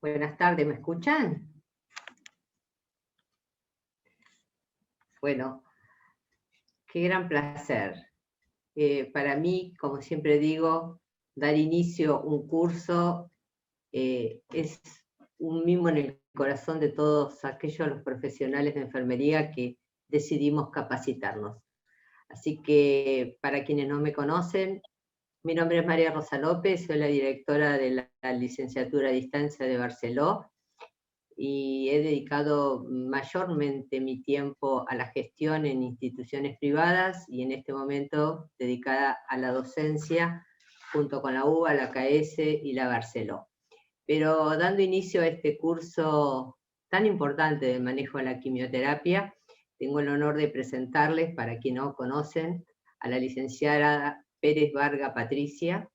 Buenas tardes, ¿me escuchan? Bueno, qué gran placer. Para mí, como siempre digo, dar inicio a un curso es un mimo en el corazón de todos aquellos los profesionales de enfermería que decidimos capacitarnos. Así que, para quienes no me conocen, mi nombre es María Rosa López, soy la directora de la licenciatura a distancia de Barceló, y he dedicado mayormente mi tiempo a la gestión en instituciones privadas y en este momento dedicada a la docencia junto con la UBA, la KS y la Barceló. Pero dando inicio a este curso tan importante de manejo de la quimioterapia, tengo el honor de presentarles, para quienes no conocen, a la licenciada Pérez Varga Patricia.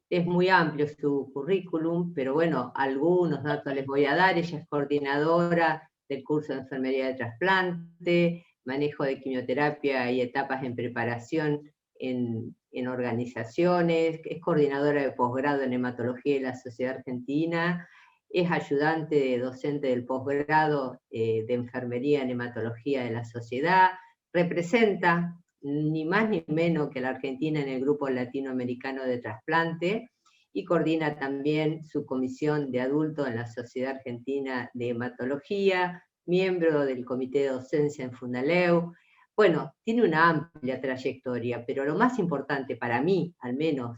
Es muy amplio su currículum, pero bueno, algunos datos les voy a dar. Ella es coordinadora del curso de enfermería de trasplante, manejo de quimioterapia y etapas en preparación en organizaciones, es coordinadora de posgrado en hematología de la Sociedad Argentina, es ayudante de docente del posgrado de enfermería en hematología de la Sociedad, representa ni más ni menos que la Argentina en el Grupo Latinoamericano de Trasplante, y coordina también su comisión de adultos en la Sociedad Argentina de Hematología, miembro del Comité de Docencia en Fundaleu. Bueno, tiene una amplia trayectoria, pero lo más importante para mí, al menos,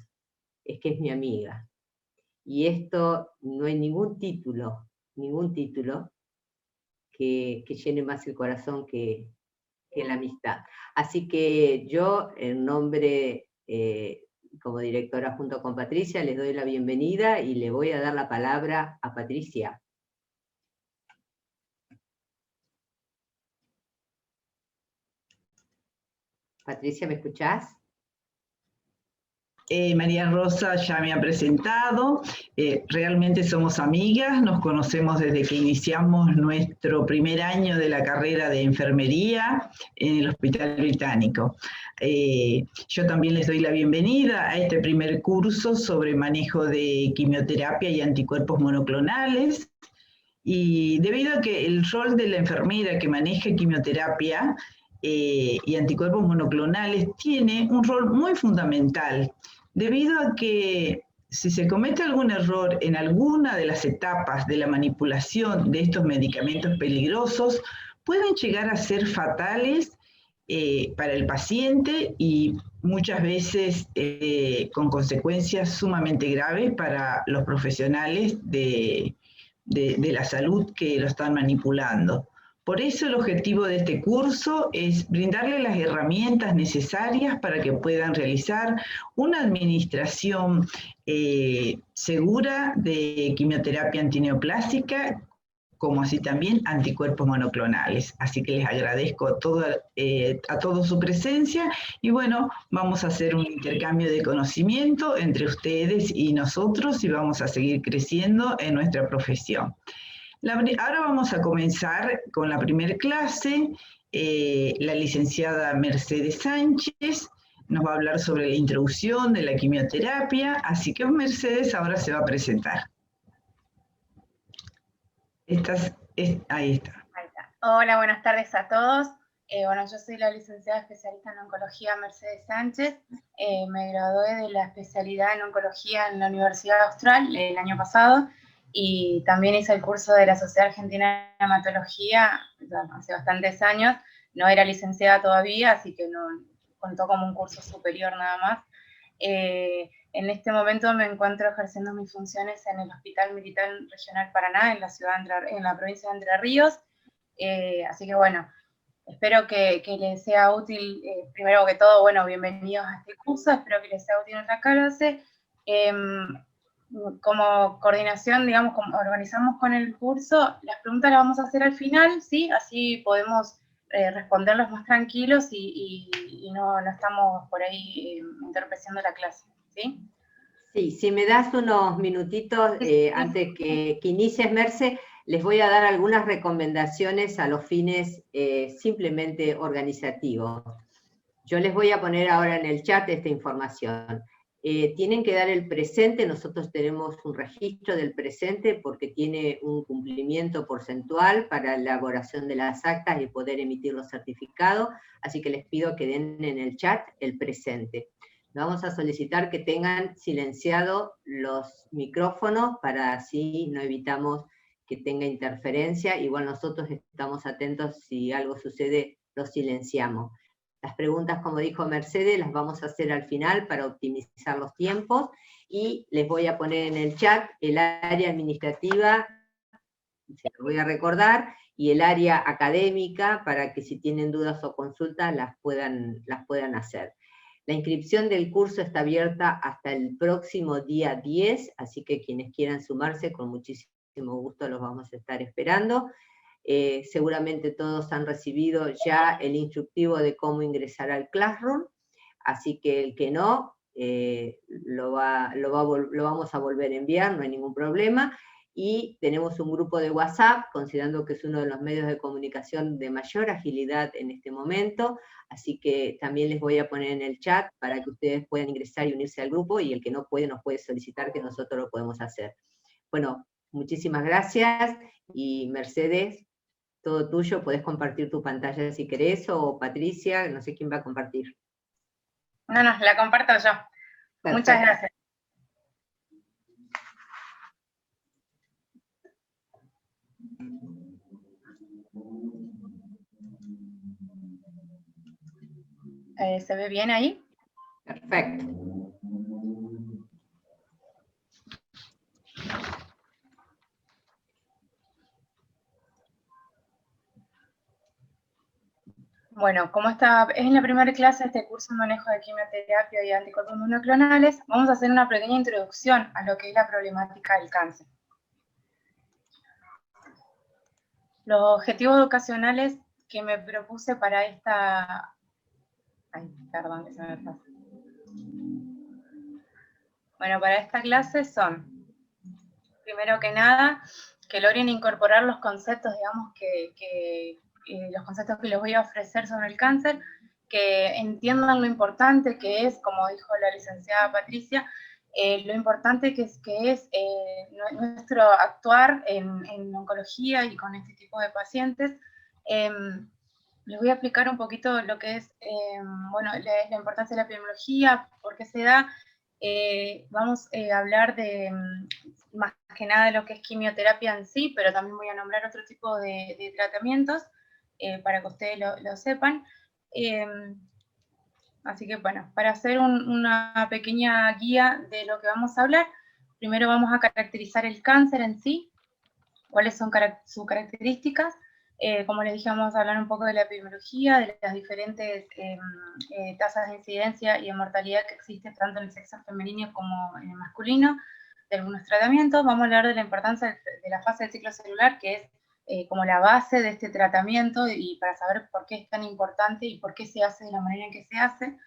es que es mi amiga. Y esto no hay ningún título que llene más el corazón que la amistad. Así que yo, en nombre, como directora junto con Patricia, les doy la bienvenida y le voy a dar la palabra a Patricia. Patricia, ¿me escuchás? María Rosa ya me ha presentado, realmente somos amigas, nos conocemos desde que iniciamos nuestro primer año de la carrera de enfermería en el Hospital Británico. Yo también les doy la bienvenida a este primer curso sobre manejo de quimioterapia y anticuerpos monoclonales. Y debido a que el rol de la enfermera que maneja quimioterapia y anticuerpos monoclonales tiene un rol muy fundamental, debido a que si se comete algún error en alguna de las etapas de la manipulación de estos medicamentos peligrosos, pueden llegar a ser fatales para el paciente y muchas veces con consecuencias sumamente graves para los profesionales de la salud que lo están manipulando. Por eso el objetivo de este curso es brindarle las herramientas necesarias para que puedan realizar una administración segura de quimioterapia antineoplásica, como así también anticuerpos monoclonales. Así que les agradezco a todos su presencia y bueno, vamos a hacer un intercambio de conocimiento entre ustedes y nosotros y vamos a seguir creciendo en nuestra profesión. Ahora vamos a comenzar con la primera clase. La licenciada Mercedes Sánchez nos va a hablar sobre la introducción de la quimioterapia, así que Mercedes ahora se va a presentar. Ahí está. Hola, buenas tardes a todos. Bueno, yo soy la licenciada especialista en oncología Mercedes Sánchez. Me gradué de la especialidad en oncología en la Universidad Austral el año pasado y también hice el curso de la Sociedad Argentina de Hematología hace bastantes años. No era licenciada todavía, así que no contó como un curso superior nada más. En este momento me encuentro ejerciendo mis funciones en el Hospital Militar Regional Paraná, en la provincia de Entre Ríos. Así que bueno, espero que les sea útil, primero que todo, bueno, bienvenidos a este curso, espero que les sea útil nuestra clase. Como coordinación, digamos, como organizamos con el curso, las preguntas las vamos a hacer al final, ¿sí? Así podemos responderlos más tranquilos y no estamos por ahí entorpeciendo la clase, ¿sí? Sí, si me das unos minutitos antes que inicies, Merce, les voy a dar algunas recomendaciones a los fines simplemente organizativos. Yo les voy a poner ahora en el chat esta información. tienen que dar el presente. Nosotros tenemos un registro del presente porque tiene un cumplimiento porcentual para la elaboración de las actas y poder emitir los certificados, así que les pido que den en el chat el presente. Vamos a solicitar que tengan silenciados los micrófonos para así no evitamos que tenga interferencia. Igual nosotros estamos atentos, si algo sucede, lo silenciamos. Las preguntas, como dijo Mercedes, las vamos a hacer al final para optimizar los tiempos, y les voy a poner en el chat el área administrativa, se lo voy a recordar, y el área académica, para que si tienen dudas o consultas las puedan hacer. La inscripción del curso está abierta hasta el próximo día 10, así que quienes quieran sumarse, con muchísimo gusto los vamos a estar esperando. Seguramente todos han recibido ya el instructivo de cómo ingresar al Classroom, así que el que no, lo vamos a volver a enviar, no hay ningún problema. Y tenemos un grupo de WhatsApp, considerando que es uno de los medios de comunicación de mayor agilidad en este momento, así que también les voy a poner en el chat para que ustedes puedan ingresar y unirse al grupo, y el que no puede, nos puede solicitar, que nosotros lo podemos hacer. Bueno, muchísimas gracias, y Mercedes, todo tuyo, podés compartir tu pantalla si querés, o Patricia, no sé quién va a compartir. No, la comparto yo. Perfecto. Muchas gracias. ¿Se ve bien ahí? Perfecto. Bueno, como es la primera clase de este curso de manejo de quimioterapia y anticuerpos monoclonales, vamos a hacer una pequeña introducción a lo que es la problemática del cáncer. Los objetivos educacionales que me propuse para esta... Ay, perdón, que se me pasa. Bueno, para esta clase son, primero que nada, que logren incorporar los conceptos, digamos, los conceptos que les voy a ofrecer sobre el cáncer, que entiendan lo importante que es, como dijo la licenciada Patricia, lo importante que es nuestro actuar en oncología y con este tipo de pacientes. Les voy a explicar un poquito lo que es bueno, la importancia de la epidemiología, por qué se da. Vamos a hablar de más que nada de lo que es quimioterapia en sí, pero también voy a nombrar otro tipo de tratamientos para que ustedes lo sepan. Así que bueno, para hacer una pequeña guía de lo que vamos a hablar, primero vamos a caracterizar el cáncer en sí, cuáles son sus características. Como les dije, vamos a hablar un poco de la epidemiología, de las diferentes tasas de incidencia y de mortalidad que existen tanto en el sexo femenino como en el masculino, de algunos tratamientos. Vamos a hablar de la importancia de la fase del ciclo celular, que es como la base de este tratamiento, y para saber por qué es tan importante y por qué se hace de la manera en que se hace.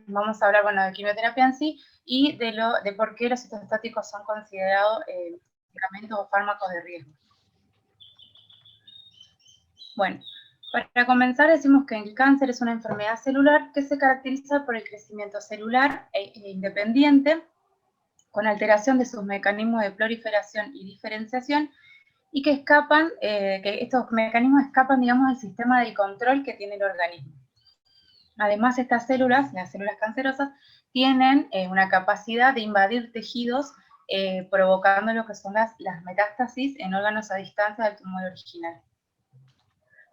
Vamos a hablar, bueno, de quimioterapia en sí, y de por qué los citostáticos son considerados medicamentos o fármacos de riesgo. Bueno, para comenzar decimos que el cáncer es una enfermedad celular que se caracteriza por el crecimiento celular e independiente, con alteración de sus mecanismos de proliferación y diferenciación, y que estos mecanismos escapan, digamos, del sistema de control que tiene el organismo. Además, estas células, las células cancerosas, tienen una capacidad de invadir tejidos, provocando lo que son las metástasis en órganos a distancia del tumor original.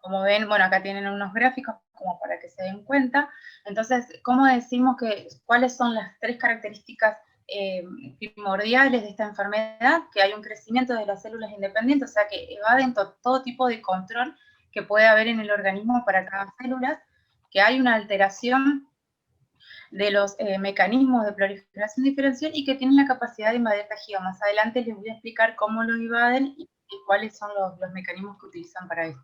Como ven, bueno, acá tienen unos gráficos como para que se den cuenta. Entonces, ¿cómo decimos cuáles son las tres características primordiales de esta enfermedad? Que hay un crecimiento de las células independientes, o sea, que evaden todo tipo de control que puede haber en el organismo para cada célula, que hay una alteración de los mecanismos de proliferación y diferenciación, y que tienen la capacidad de invadir tejido. Más adelante les voy a explicar cómo lo invaden y cuáles son los mecanismos que utilizan para esto.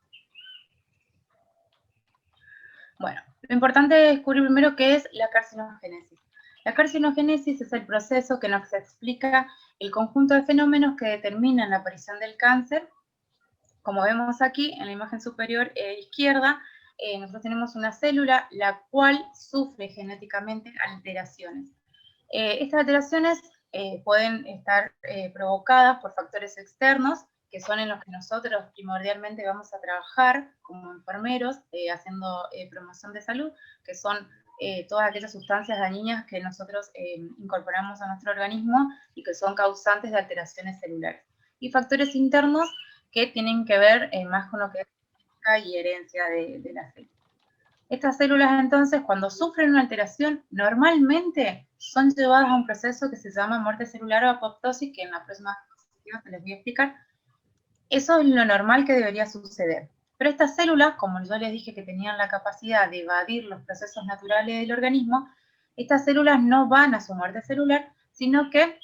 Bueno, lo importante es descubrir primero qué es la carcinogénesis. La carcinogénesis es el proceso que nos explica el conjunto de fenómenos que determinan la aparición del cáncer. Como vemos aquí en la imagen superior izquierda, nosotros tenemos una célula la cual sufre genéticamente alteraciones. Estas alteraciones pueden estar provocadas por factores externos, que son en los que nosotros primordialmente vamos a trabajar como enfermeros, haciendo promoción de salud, que son todas aquellas sustancias dañinas que nosotros incorporamos a nuestro organismo y que son causantes de alteraciones celulares. Y factores internos que tienen que ver más con lo que es genética y herencia de la célula. Estas células, entonces, cuando sufren una alteración, normalmente son llevadas a un proceso que se llama muerte celular o apoptosis, que en la próxima diapositiva les voy a explicar. Eso es lo normal que debería suceder. Pero estas células, como yo les dije que tenían la capacidad de evadir los procesos naturales del organismo, estas células no van a su muerte celular, sino que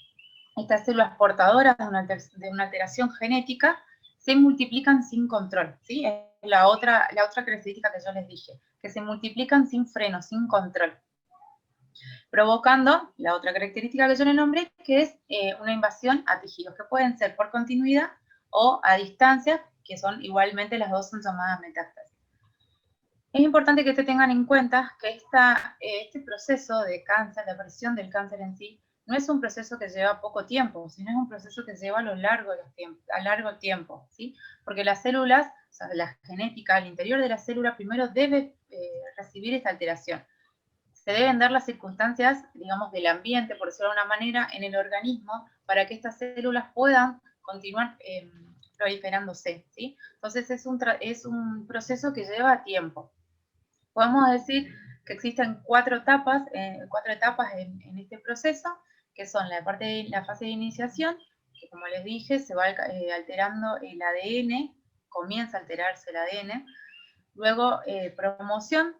estas células portadoras de una alteración genética se multiplican sin control, ¿sí? Es la otra característica que yo les dije, que se multiplican sin freno, sin control, provocando la otra característica que yo le nombré, que es una invasión a tejidos, que pueden ser por continuidad o a distancia, que son igualmente las dos son llamadas metástasis. Es importante que te tengan en cuenta que este proceso de cáncer, de aparición del cáncer en sí, no es un proceso que lleva poco tiempo, sino es un proceso que lleva a largo tiempo, ¿sí? Porque las células, o sea, la genética al interior de la célula primero debe recibir esta alteración. Se deben dar las circunstancias, digamos, del ambiente, por decirlo de alguna manera, en el organismo, para que estas células puedan continuar proliferándose, ¿sí? Entonces es un proceso que lleva tiempo. Podemos decir que existen cuatro etapas en este proceso, que son la fase de iniciación, que como les dije, se va alterando el ADN, comienza a alterarse el ADN. Luego, promoción,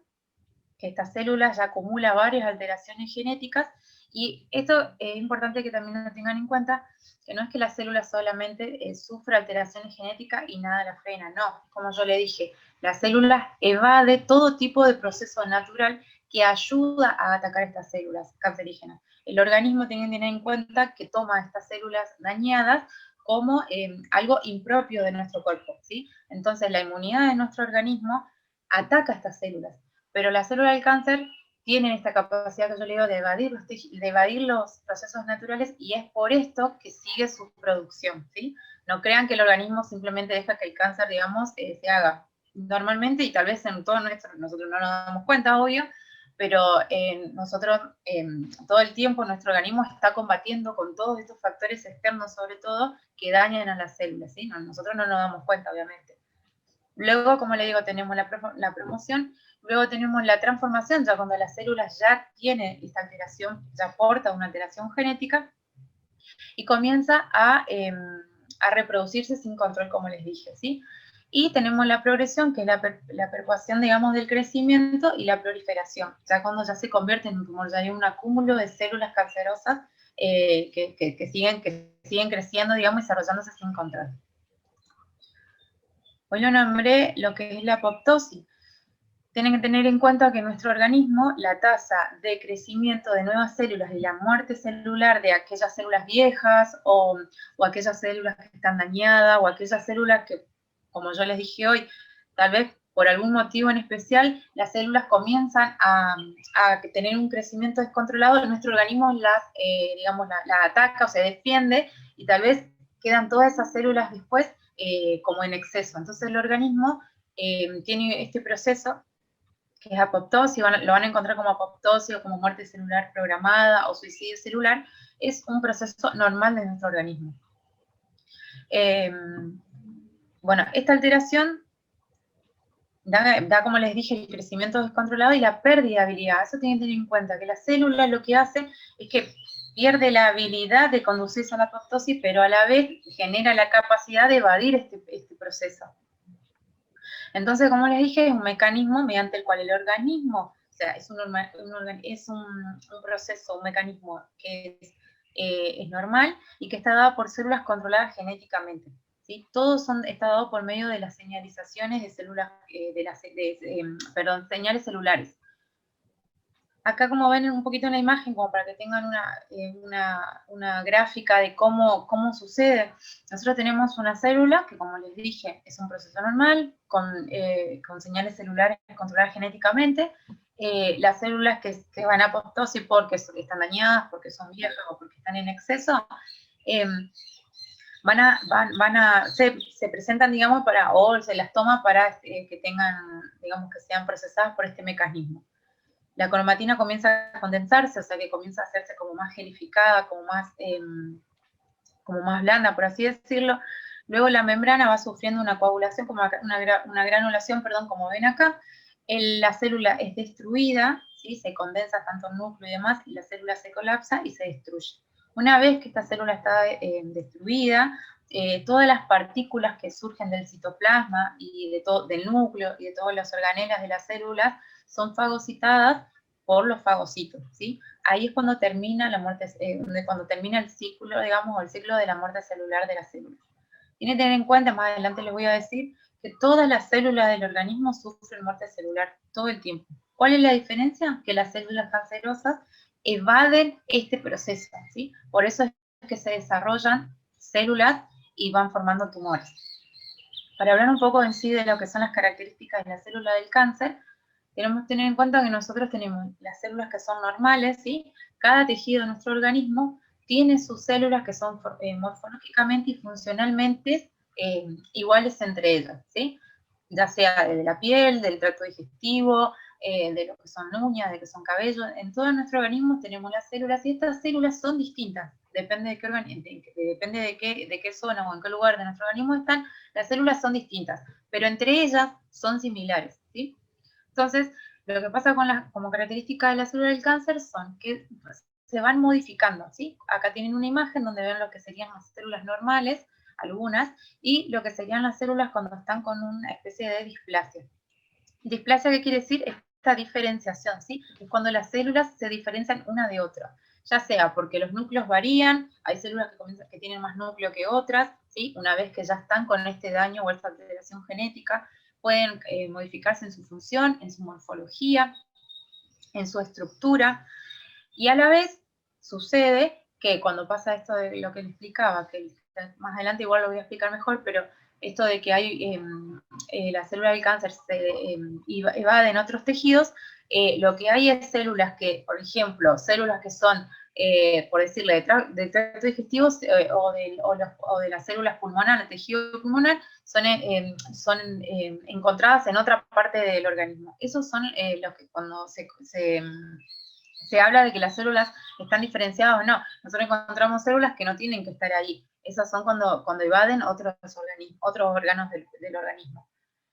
que esta célula ya acumula varias alteraciones genéticas, y esto es importante que también lo tengan en cuenta, que no es que la célula solamente sufra alteraciones genéticas y nada la frena, no, como yo le dije, la célula evade todo tipo de proceso natural que ayuda a atacar estas células cancerígenas. El organismo tiene que tener en cuenta que toma estas células dañadas como algo impropio de nuestro cuerpo, ¿sí? Entonces la inmunidad de nuestro organismo ataca estas células, pero las células del cáncer tienen esta capacidad que yo le digo de evadir los procesos naturales, y es por esto que sigue su producción, ¿sí? No crean que el organismo simplemente deja que el cáncer, digamos, se haga. Normalmente, y tal vez en todo nosotros no nos damos cuenta, obvio, pero nosotros todo el tiempo nuestro organismo está combatiendo con todos estos factores externos, sobre todo, que dañan a las células, ¿sí? Nosotros no nos damos cuenta, obviamente. Luego, como le digo, tenemos la promoción. Luego tenemos la transformación, ya cuando la célula ya tiene esta alteración, ya porta una alteración genética, y comienza a reproducirse sin control, como les dije, ¿sí? Y tenemos la progresión, que es la perpetuación, digamos, del crecimiento, y la proliferación, ya cuando ya se convierte en un tumor, ya hay un acúmulo de células cancerosas que siguen creciendo, digamos, y desarrollándose sin control. Hoy lo nombré lo que es la apoptosis. Tienen que tener en cuenta que en nuestro organismo la tasa de crecimiento de nuevas células y la muerte celular de aquellas células viejas o aquellas células que están dañadas o aquellas células que, como yo les dije hoy, tal vez por algún motivo en especial, las células comienzan a tener un crecimiento descontrolado, nuestro organismo las ataca o se defiende, y tal vez quedan todas esas células después como en exceso. Entonces el organismo tiene este proceso que es apoptosis, lo van a encontrar como apoptosis o como muerte celular programada o suicidio celular. Es un proceso normal de nuestro organismo. Bueno, esta alteración da, como les dije, el crecimiento descontrolado y la pérdida de habilidad. Eso tienen que tener en cuenta, que la célula lo que hace es que pierde la habilidad de conducirse a la apoptosis, pero a la vez genera la capacidad de evadir este proceso. Entonces, como les dije, es un mecanismo mediante el cual el organismo, o sea, es un proceso, un mecanismo que es normal y que está dado por células controladas genéticamente, ¿sí? Todo está dado por medio de las señalizaciones de células, señales celulares. Acá, como ven un poquito en la imagen, como para que tengan una gráfica de cómo sucede, nosotros tenemos una célula que, como les dije, es un proceso normal, con señales celulares controladas genéticamente. las células que van a apoptosis porque están dañadas, porque son viejas o porque están en exceso, se presentan, digamos, o se las toma para que tengan, digamos, que sean procesadas por este mecanismo. La cromatina comienza a condensarse, o sea que comienza a hacerse como más gelificada, como más blanda, por así decirlo. Luego la membrana va sufriendo una coagulación, como una granulación, perdón, como ven acá. La célula es destruida, ¿sí? Se condensa tanto el núcleo y demás, y la célula se colapsa y se destruye. Una vez que esta célula está destruida, todas las partículas que surgen del citoplasma y del núcleo y de todas las organelas de las células son fagocitadas por los fagocitos, ¿sí? Ahí es cuando termina la muerte, cuando termina el ciclo, digamos, o el ciclo de la muerte celular de las células. Tienen que tener en cuenta, más adelante les voy a decir, que todas las células del organismo sufren muerte celular todo el tiempo. ¿Cuál es la diferencia? Que las células cancerosas evaden este proceso, ¿sí? Por eso es que se desarrollan células y van formando tumores. Para hablar un poco en sí de lo que son las características de la célula del cáncer, tenemos que tener en cuenta que nosotros tenemos las células que son normales, ¿sí? Cada tejido de nuestro organismo tiene sus células que son morfológicamente y funcionalmente iguales entre ellas, ¿sí? Ya sea de la piel, del tracto digestivo, de lo que son uñas, de lo que son cabellos. En todo nuestro organismo tenemos las células y estas células son distintas. Depende de qué zona o en qué lugar de nuestro organismo están, las células son distintas, pero entre ellas son similares, ¿sí? Entonces, lo que pasa como característica de la célula del cáncer son que se van modificando, ¿sí? Acá tienen una imagen donde ven lo que serían las células normales, algunas, y lo que serían las células cuando están con una especie de displasia. Displasia, ¿qué quiere decir? Esta diferenciación, ¿sí? Es cuando las células se diferencian una de otra, ya sea porque los núcleos varían, hay células que tienen más núcleo que otras, ¿sí? Una vez que ya están con este daño o esta alteración genética, pueden modificarse en su función, en su morfología, en su estructura, y a la vez sucede que cuando pasa esto de lo que les explicaba, que más adelante igual lo voy a explicar mejor, pero esto de que hay la célula del cáncer se evade en otros tejidos, lo que hay es células que, por ejemplo, células que son, por decirle, de tracto digestivo o de las células pulmonares, el tejido pulmonar, son encontradas en otra parte del organismo. Esos son los que cuando se habla de que las células están diferenciadas o no. Nosotros encontramos células que no tienen que estar ahí. Esas son cuando evaden otros órganos del organismo.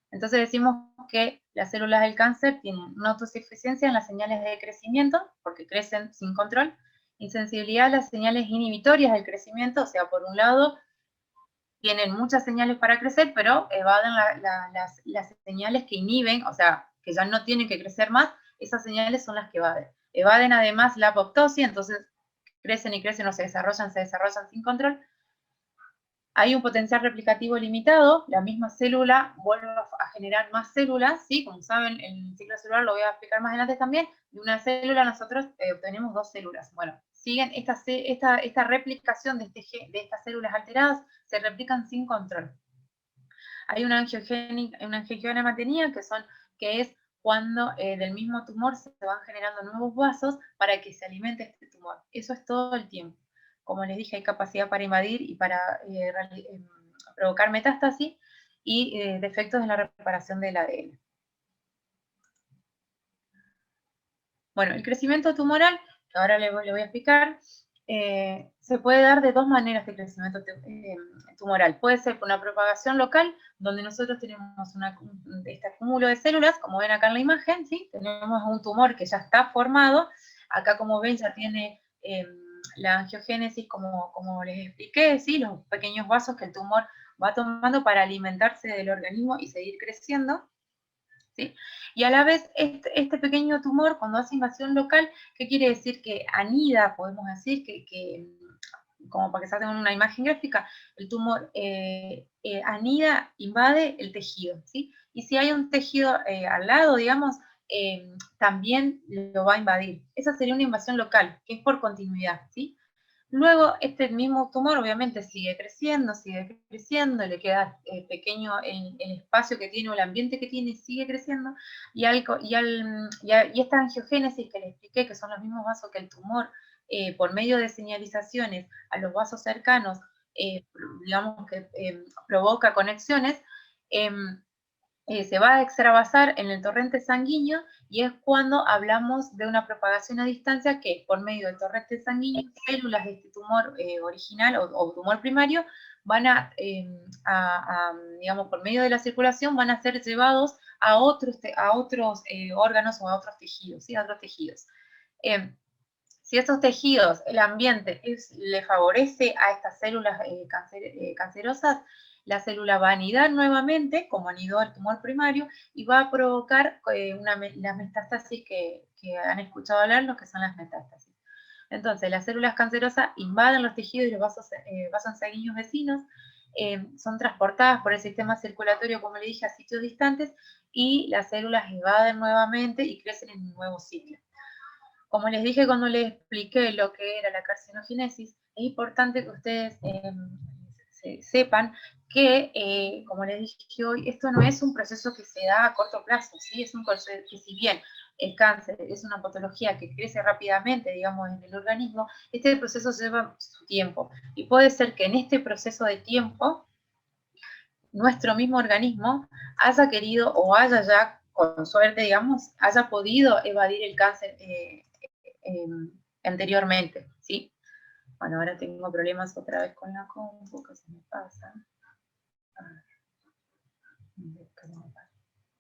Entonces decimos que las células del cáncer tienen una autosuficiencia en las señales de crecimiento, porque crecen sin control, insensibilidad a las señales inhibitorias del crecimiento, o sea, por un lado, tienen muchas señales para crecer, pero evaden las señales que inhiben, o sea, que ya no tienen que crecer más, esas señales son las que evaden. Evaden además la apoptosis, entonces crecen y crecen o se desarrollan sin control. Hay un potencial replicativo limitado, la misma célula vuelve a generar más células, ¿sí? Como saben, en el ciclo celular, lo voy a explicar más adelante también, de una célula nosotros obtenemos dos células. Bueno, siguen esta replicación de estas células alteradas, se replican sin control. Hay una angiogenia mantenida que es cuando del mismo tumor se van generando nuevos vasos para que se alimente este tumor. Eso es todo el tiempo. Como les dije, hay capacidad para invadir y para provocar metástasis y defectos en la reparación del ADN. Bueno, el crecimiento tumoral, que ahora le voy a explicar, se puede dar de dos maneras de crecimiento tumoral. Puede ser por una propagación local, donde nosotros tenemos este acúmulo de células, como ven acá en la imagen, ¿sí? Tenemos un tumor que ya está formado. Acá, como ven, ya tiene la angiogénesis, como les expliqué, ¿sí? Los pequeños vasos que el tumor va tomando para alimentarse del organismo y seguir creciendo, ¿sí? Y a la vez, este pequeño tumor, cuando hace invasión local, ¿qué quiere decir? Que anida, podemos decir, como para que se hagan una imagen gráfica, el tumor anida, invade el tejido, ¿sí? Y si hay un tejido al lado, digamos, también lo va a invadir. Esa sería una invasión local, que es por continuidad, ¿sí? Luego, este mismo tumor obviamente sigue creciendo, le queda pequeño el espacio que tiene o el ambiente que tiene, sigue creciendo, y esta angiogénesis que les expliqué, que son los mismos vasos que el tumor, por medio de señalizaciones a los vasos cercanos, digamos que provoca conexiones, se va a extravasar en el torrente sanguíneo, y es cuando hablamos de una propagación a distancia que por medio del torrente sanguíneo, células de este tumor original o tumor primario van digamos, por medio de la circulación van a ser llevados a otros órganos o a otros tejidos, ¿sí? A otros tejidos. Si esos tejidos, el ambiente, le favorece a estas células cancerosas, la célula va a anidar nuevamente, como anidó el tumor primario, y va a provocar la metástasis que han escuchado hablar, lo que son las metástasis. Entonces, las células cancerosas invaden los tejidos y los vasos sanguíneos vecinos, son transportadas por el sistema circulatorio, como le dije, a sitios distantes, y las células evaden nuevamente y crecen en un nuevo sitio. Como les dije cuando les expliqué lo que era la carcinogénesis, es importante que ustedes sepan que, como les dije hoy, esto no es un proceso que se da a corto plazo, ¿sí? Es un proceso que, si bien el cáncer es una patología que crece rápidamente, digamos, en el organismo, este proceso lleva su tiempo. Y puede ser que en este proceso de tiempo, nuestro mismo organismo haya querido o haya ya, con suerte, digamos, haya podido evadir el cáncer anteriormente, ¿sí? Bueno, ahora tengo problemas otra vez con la compu, que se me pasa.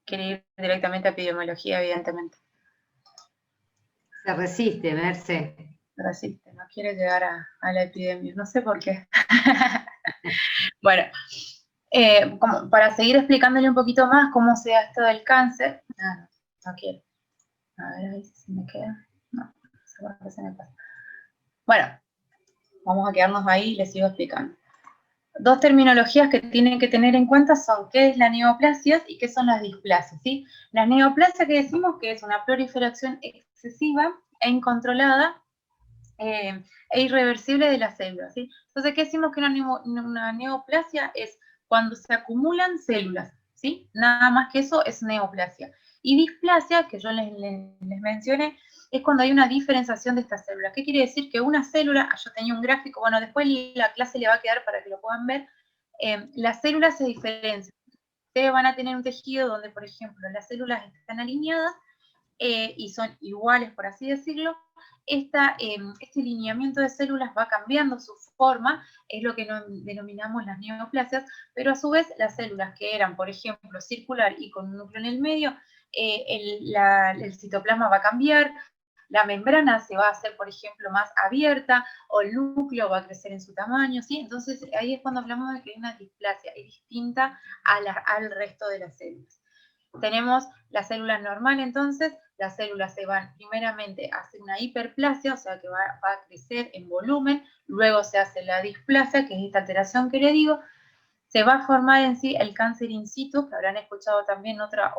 Quiere ir directamente a epidemiología, evidentemente. Se resiste, Merce. Se resiste, no quiere llegar a la epidemia, no sé por qué. Bueno, como para seguir explicándole un poquito más cómo se da esto del cáncer. No quiero. A ver si me queda. No, se me pasa. Bueno, vamos a quedarnos ahí y les sigo explicando. Dos terminologías que tienen que tener en cuenta son qué es la neoplasia y qué son las displasias, ¿sí? La neoplasia, que decimos que es una proliferación excesiva e incontrolada e irreversible de las células, ¿sí? Entonces, ¿qué decimos que una neoplasia? Es cuando se acumulan células, ¿sí? Nada más que eso es neoplasia. Y displasia, que yo les mencioné, es cuando hay una diferenciación de estas células. ¿Qué quiere decir? Que una célula, yo tenía un gráfico, bueno, después la clase le va a quedar para que lo puedan ver, las células se diferencian. Ustedes van a tener un tejido donde, por ejemplo, las células están alineadas y son iguales, por así decirlo. Este lineamiento de células va cambiando su forma, es lo que denominamos las neoplasias, pero a su vez las células que eran, por ejemplo, circular y con un núcleo en el medio, el citoplasma va a cambiar, la membrana se va a hacer, por ejemplo, más abierta, o el núcleo va a crecer en su tamaño, ¿sí? Entonces ahí es cuando hablamos de que hay una displasia, es distinta al resto de las células. Tenemos las células normales, entonces, las células se van primeramente a hacer una hiperplasia, o sea que va a crecer en volumen, luego se hace la displasia, que es esta alteración que le digo, se va a formar en sí el cáncer in situ, que habrán escuchado también otra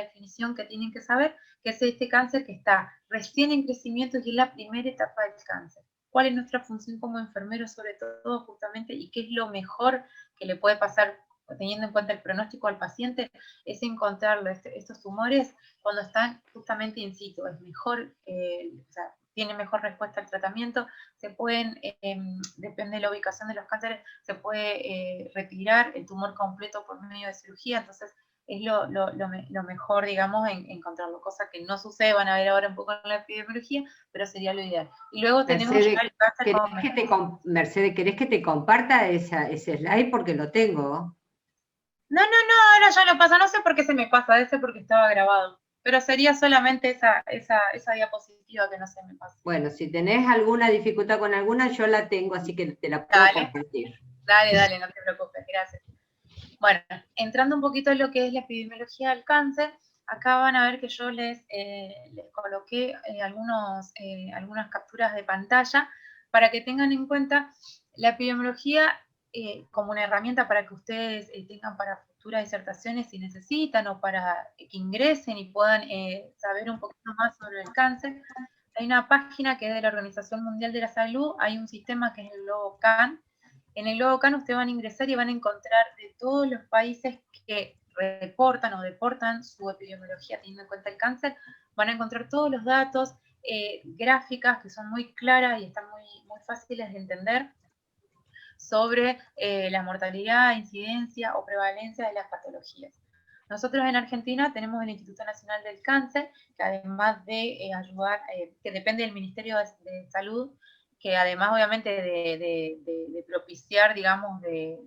definición que tienen que saber, que es este cáncer que está recién en crecimiento y es la primera etapa del cáncer. ¿Cuál es nuestra función como enfermeros, sobre todo, justamente, y qué es lo mejor que le puede pasar, teniendo en cuenta el pronóstico al paciente? Es encontrarlo, estos tumores, cuando están justamente in situ. Es mejor, o sea, tiene mejor respuesta al tratamiento, se pueden, depende de la ubicación de los cánceres, se puede retirar el tumor completo por medio de cirugía, entonces es lo mejor, digamos, en encontrarlo, cosa que no sucede, van a ver ahora un poco en la epidemiología, pero sería lo ideal. Y luego tenemos Mercedes, ya el cáncer como... Mercedes, ¿querés que te comparta ese slide? Porque lo tengo. No, ahora ya lo pasa, no sé por qué se me pasa, debe ser porque estaba grabado, pero sería solamente esa diapositiva que no se me pasa. Bueno, si tenés alguna dificultad con alguna, yo la tengo, así que te la puedo compartir. Dale, no te preocupes, gracias. Bueno, entrando un poquito en lo que es la epidemiología del cáncer, acá van a ver que yo les coloqué algunas capturas de pantalla para que tengan en cuenta la epidemiología como una herramienta para que ustedes tengan para futuras disertaciones si necesitan, o para que ingresen y puedan saber un poquito más sobre el cáncer. hay una página que es de la Organización Mundial de la Salud, hay un sistema que es el Globo CAN. En el Globo CAN ustedes van a ingresar y van a encontrar de todos los países que reportan o deportan su epidemiología teniendo en cuenta el cáncer, van a encontrar todos los datos, gráficas que son muy claras y están muy fáciles de entender sobre la mortalidad, incidencia o prevalencia de las patologías. Nosotros en Argentina tenemos el Instituto Nacional del Cáncer, que además de ayudar, que depende del Ministerio de Salud, que además obviamente de propiciar, digamos, de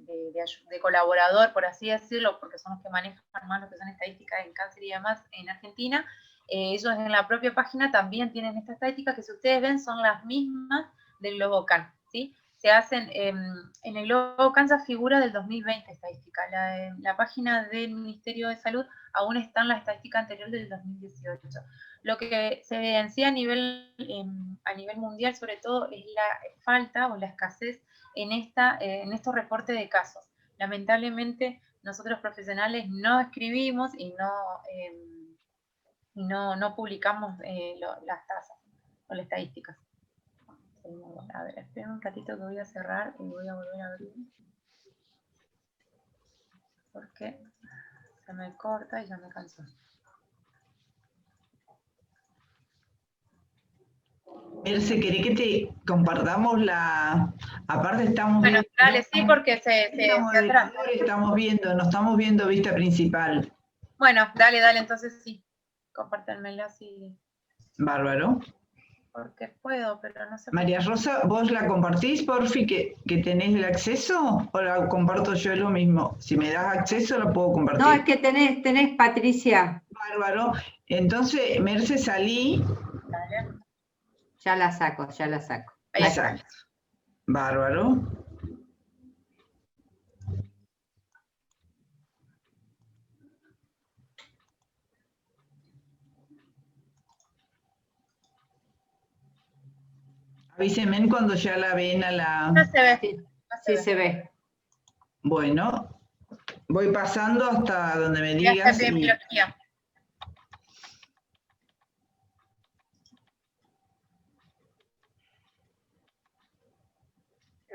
colaborador, por así decirlo, porque son los que manejan más lo que son estadísticas en cáncer y demás en Argentina, ellos en la propia página también tienen estas estadísticas que si ustedes ven son las mismas del Globo CAN, ¿sí? Se hacen, en el Globo CAN figura del 2020 estadística, la página del Ministerio de Salud aún están las estadísticas anteriores del 2018. Lo que se evidencia a nivel mundial sobre todo es la falta o la escasez en estos reportes de casos. Lamentablemente nosotros profesionales no escribimos y no publicamos las tasas o las estadísticas. A ver, esperen un ratito que voy a cerrar y voy a volver a abrir. Porque se me corta y ya me cansó. Merce, ¿querés que te compartamos la... Aparte estamos bueno, viendo... dale, sí, porque se atrasa. No estamos viendo vista principal. Bueno, dale, entonces sí. Compártanmela así. Bárbaro. Porque puedo, pero no sé. María Rosa, ¿vos la compartís, porfi, que tenés el acceso? ¿O la comparto yo lo mismo? Si me das acceso, la puedo compartir. No, es que tenés Patricia. Bárbaro. Entonces, Merce, salí. Dale. Ya la saco. Ahí está. Bárbaro. Avísenme cuando ya la ven a la... Ya se ve. Sí, se ve. Bueno, voy pasando hasta donde me digas.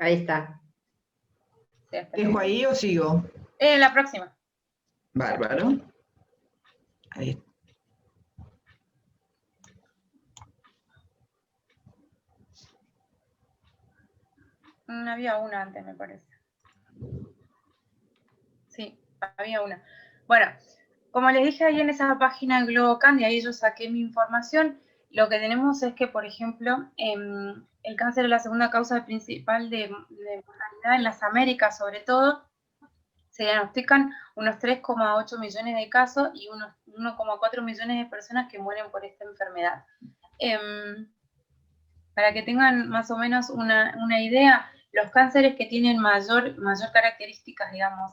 Ahí está. ¿Dejo ahí o sigo? La próxima. Bárbaro. Ahí está. Había una antes, me parece. Sí, había una. Bueno, como les dije ahí en esa página de GloboCan, de ahí yo saqué mi información, lo que tenemos es que, por ejemplo, el cáncer es la segunda causa principal de mortalidad en las Américas, sobre todo. Se diagnostican unos 3,8 millones de casos y unos 1,4 millones de personas que mueren por esta enfermedad. Para que tengan más o menos una idea, los cánceres que tienen mayor características, digamos,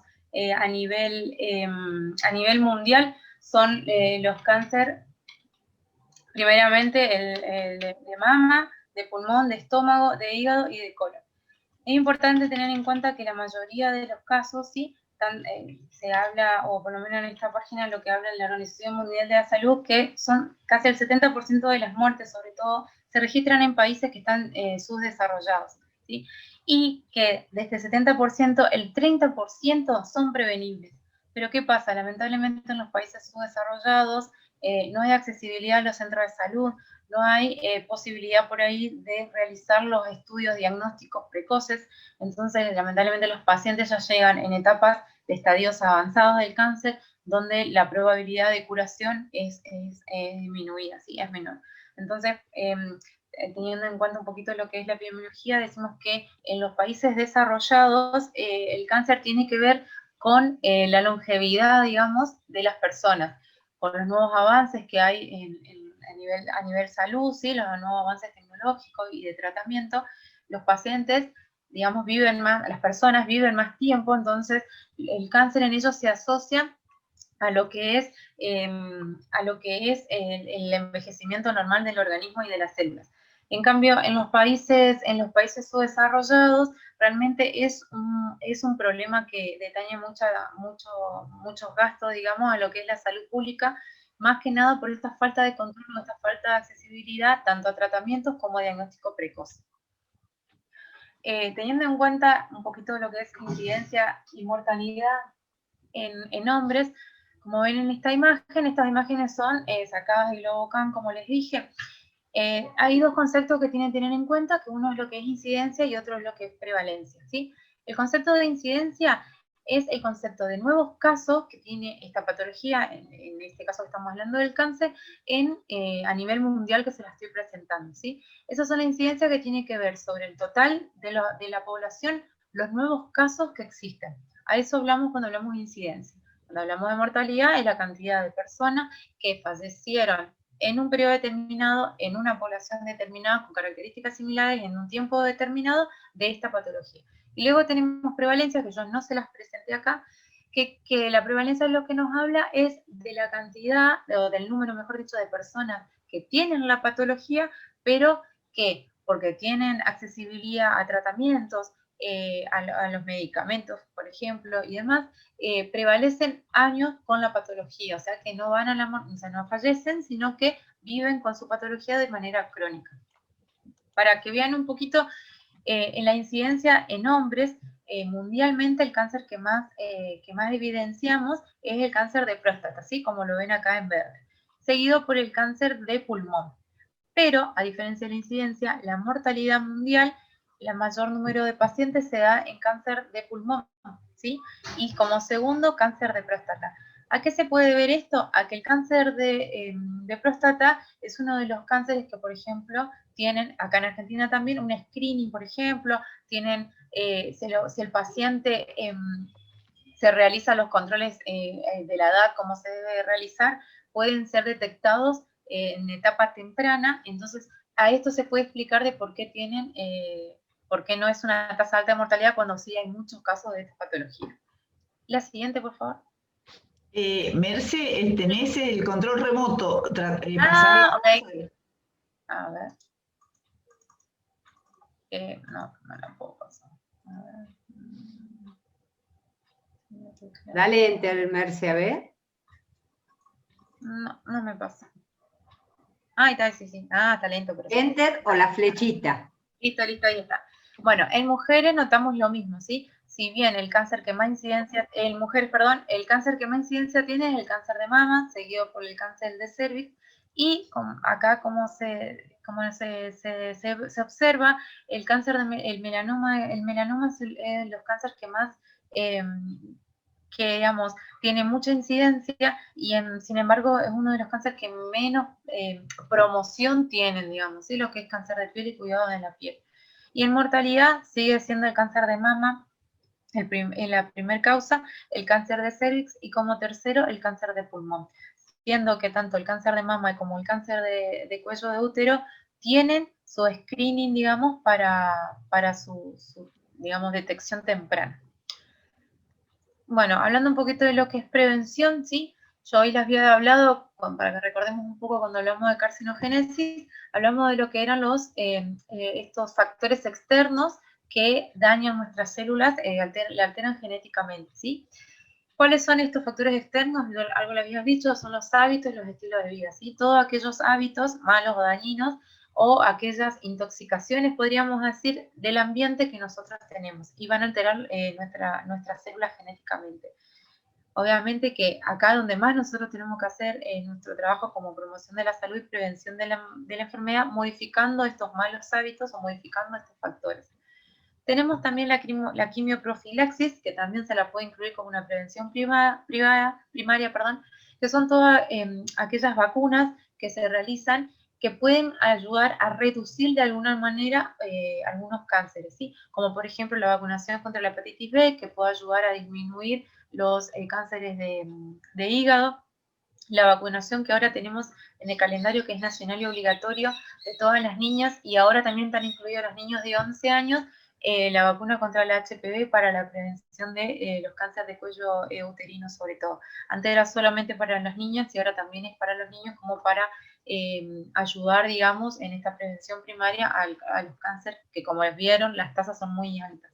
a nivel mundial son los cánceres, primeramente el de mama, de pulmón, de estómago, de hígado y de colon. Es importante tener en cuenta que la mayoría de los casos, sí, se habla, o por lo menos en esta página lo que habla la Organización Mundial de la Salud, que son casi el 70% de las muertes, sobre todo, se registran en países que están subdesarrollados, ¿sí? Y que de este 70%, el 30% son prevenibles. Pero ¿qué pasa? Lamentablemente en los países subdesarrollados no hay accesibilidad a los centros de salud, no hay posibilidad por ahí de realizar los estudios diagnósticos precoces, entonces lamentablemente los pacientes ya llegan en etapas de estadios avanzados del cáncer, donde la probabilidad de curación es disminuida, ¿sí? Es menor. Entonces, teniendo en cuenta un poquito lo que es la epidemiología, decimos que en los países desarrollados el cáncer tiene que ver con la longevidad, digamos, de las personas, con los nuevos avances que hay a nivel salud, ¿sí? Los nuevos avances tecnológicos y de tratamiento, los pacientes, digamos, las personas viven más tiempo, entonces el cáncer en ellos se asocia a lo que es el envejecimiento normal del organismo y de las células. En cambio, en los países subdesarrollados, realmente es un problema que detaña muchos gastos, digamos, a lo que es la salud pública, más que nada por esta falta de control o esta falta de accesibilidad tanto a tratamientos como a diagnóstico precoz. Teniendo en cuenta un poquito lo que es incidencia y mortalidad en hombres, como ven en esta imagen, estas imágenes son sacadas de Globocam, como les dije. Hay dos conceptos que tienen que tener en cuenta, que uno es lo que es incidencia y otro es lo que es prevalencia, ¿sí? El concepto de incidencia es el concepto de nuevos casos que tiene esta patología, en este caso que estamos hablando del cáncer, a nivel mundial que se la estoy presentando, ¿sí? Esas son las incidencias que tienen que ver sobre el total de la población, los nuevos casos que existen. A eso hablamos cuando hablamos de incidencia. Cuando hablamos de mortalidad es la cantidad de personas que fallecieron en un periodo determinado, en una población determinada, con características similares, en un tiempo determinado, de esta patología. Y luego tenemos prevalencia, que yo no se las presenté acá, que la prevalencia lo que nos habla es de la cantidad, o del número, mejor dicho, de personas que tienen la patología, pero que, porque tienen accesibilidad a tratamientos, a los medicamentos, por ejemplo, y demás, prevalecen años con la patología, o sea que no van a la muerte, o sea, no fallecen, sino que viven con su patología de manera crónica. Para que vean un poquito, en la incidencia en hombres, mundialmente el cáncer que más evidenciamos es el cáncer de próstata, ¿sí? Como lo ven acá en verde, seguido por el cáncer de pulmón. Pero, a diferencia de la incidencia, la mortalidad mundial, el mayor número de pacientes se da en cáncer de pulmón, ¿sí? Y como segundo, cáncer de próstata. ¿A qué se puede ver esto? A que el cáncer de próstata es uno de los cánceres que, por ejemplo, tienen, acá en Argentina también, un screening, por ejemplo, tienen, si el paciente se realizan los controles de la edad, como se debe realizar, pueden ser detectados en etapa temprana. Entonces, a esto se puede explicar de por qué por qué no es una tasa alta de mortalidad cuando sí hay muchos casos de esta patología. La siguiente, por favor. Merce, tenés el control remoto. Ok. A ver. No la puedo pasar. A ver. Dale enter, Merce, a ver. No me pasa. Ahí está, sí. Está lento. Pero Enter o la flechita. Listo, ahí está. Bueno, en mujeres notamos lo mismo, ¿sí? Si bien el cáncer que más incidencia, el cáncer que más incidencia tiene es el cáncer de mama, seguido por el cáncer de cervix, y acá como se observa, el cáncer el melanoma es los cánceres que más, que digamos, tiene mucha incidencia, y sin embargo es uno de los cánceres que menos promoción tienen, digamos, ¿sí? Lo que es cáncer de piel y cuidado de la piel. Y en mortalidad sigue siendo el cáncer de mama en la primera causa, el cáncer de cervix, y como tercero el cáncer de pulmón. Siendo que tanto el cáncer de mama como el cáncer de cuello de útero tienen su screening, digamos, para su digamos, detección temprana. Bueno, hablando un poquito de lo que es prevención, ¿sí? Yo hoy les había hablado, para que recordemos un poco cuando hablamos de carcinogénesis, hablamos de lo que eran estos factores externos que dañan nuestras células, le alteran genéticamente, ¿sí? ¿Cuáles son estos factores externos? Algo lo habías dicho, son los hábitos y los estilos de vida, ¿sí? Todos aquellos hábitos malos o dañinos o aquellas intoxicaciones, podríamos decir, del ambiente que nosotros tenemos y van a alterar nuestras células genéticamente. Obviamente que acá donde más nosotros tenemos que hacer nuestro trabajo como promoción de la salud y prevención de la enfermedad, modificando estos malos hábitos o modificando estos factores. Tenemos también la quimioprofilaxis, que también se la puede incluir como una prevención primaria, que son todas aquellas vacunas que se realizan que pueden ayudar a reducir de alguna manera algunos cánceres, ¿sí? Como por ejemplo la vacunación contra la hepatitis B, que puede ayudar a disminuir los cánceres de hígado. La vacunación que ahora tenemos en el calendario, que es nacional y obligatorio de todas las niñas, y ahora también están incluidos los niños de 11 años, la vacuna contra la HPV para la prevención de los cánceres de cuello uterino sobre todo. Antes era solamente para las niñas y ahora también es para los niños, como para ayudar, digamos, en esta prevención primaria a los cánceres, que como vieron, las tasas son muy altas.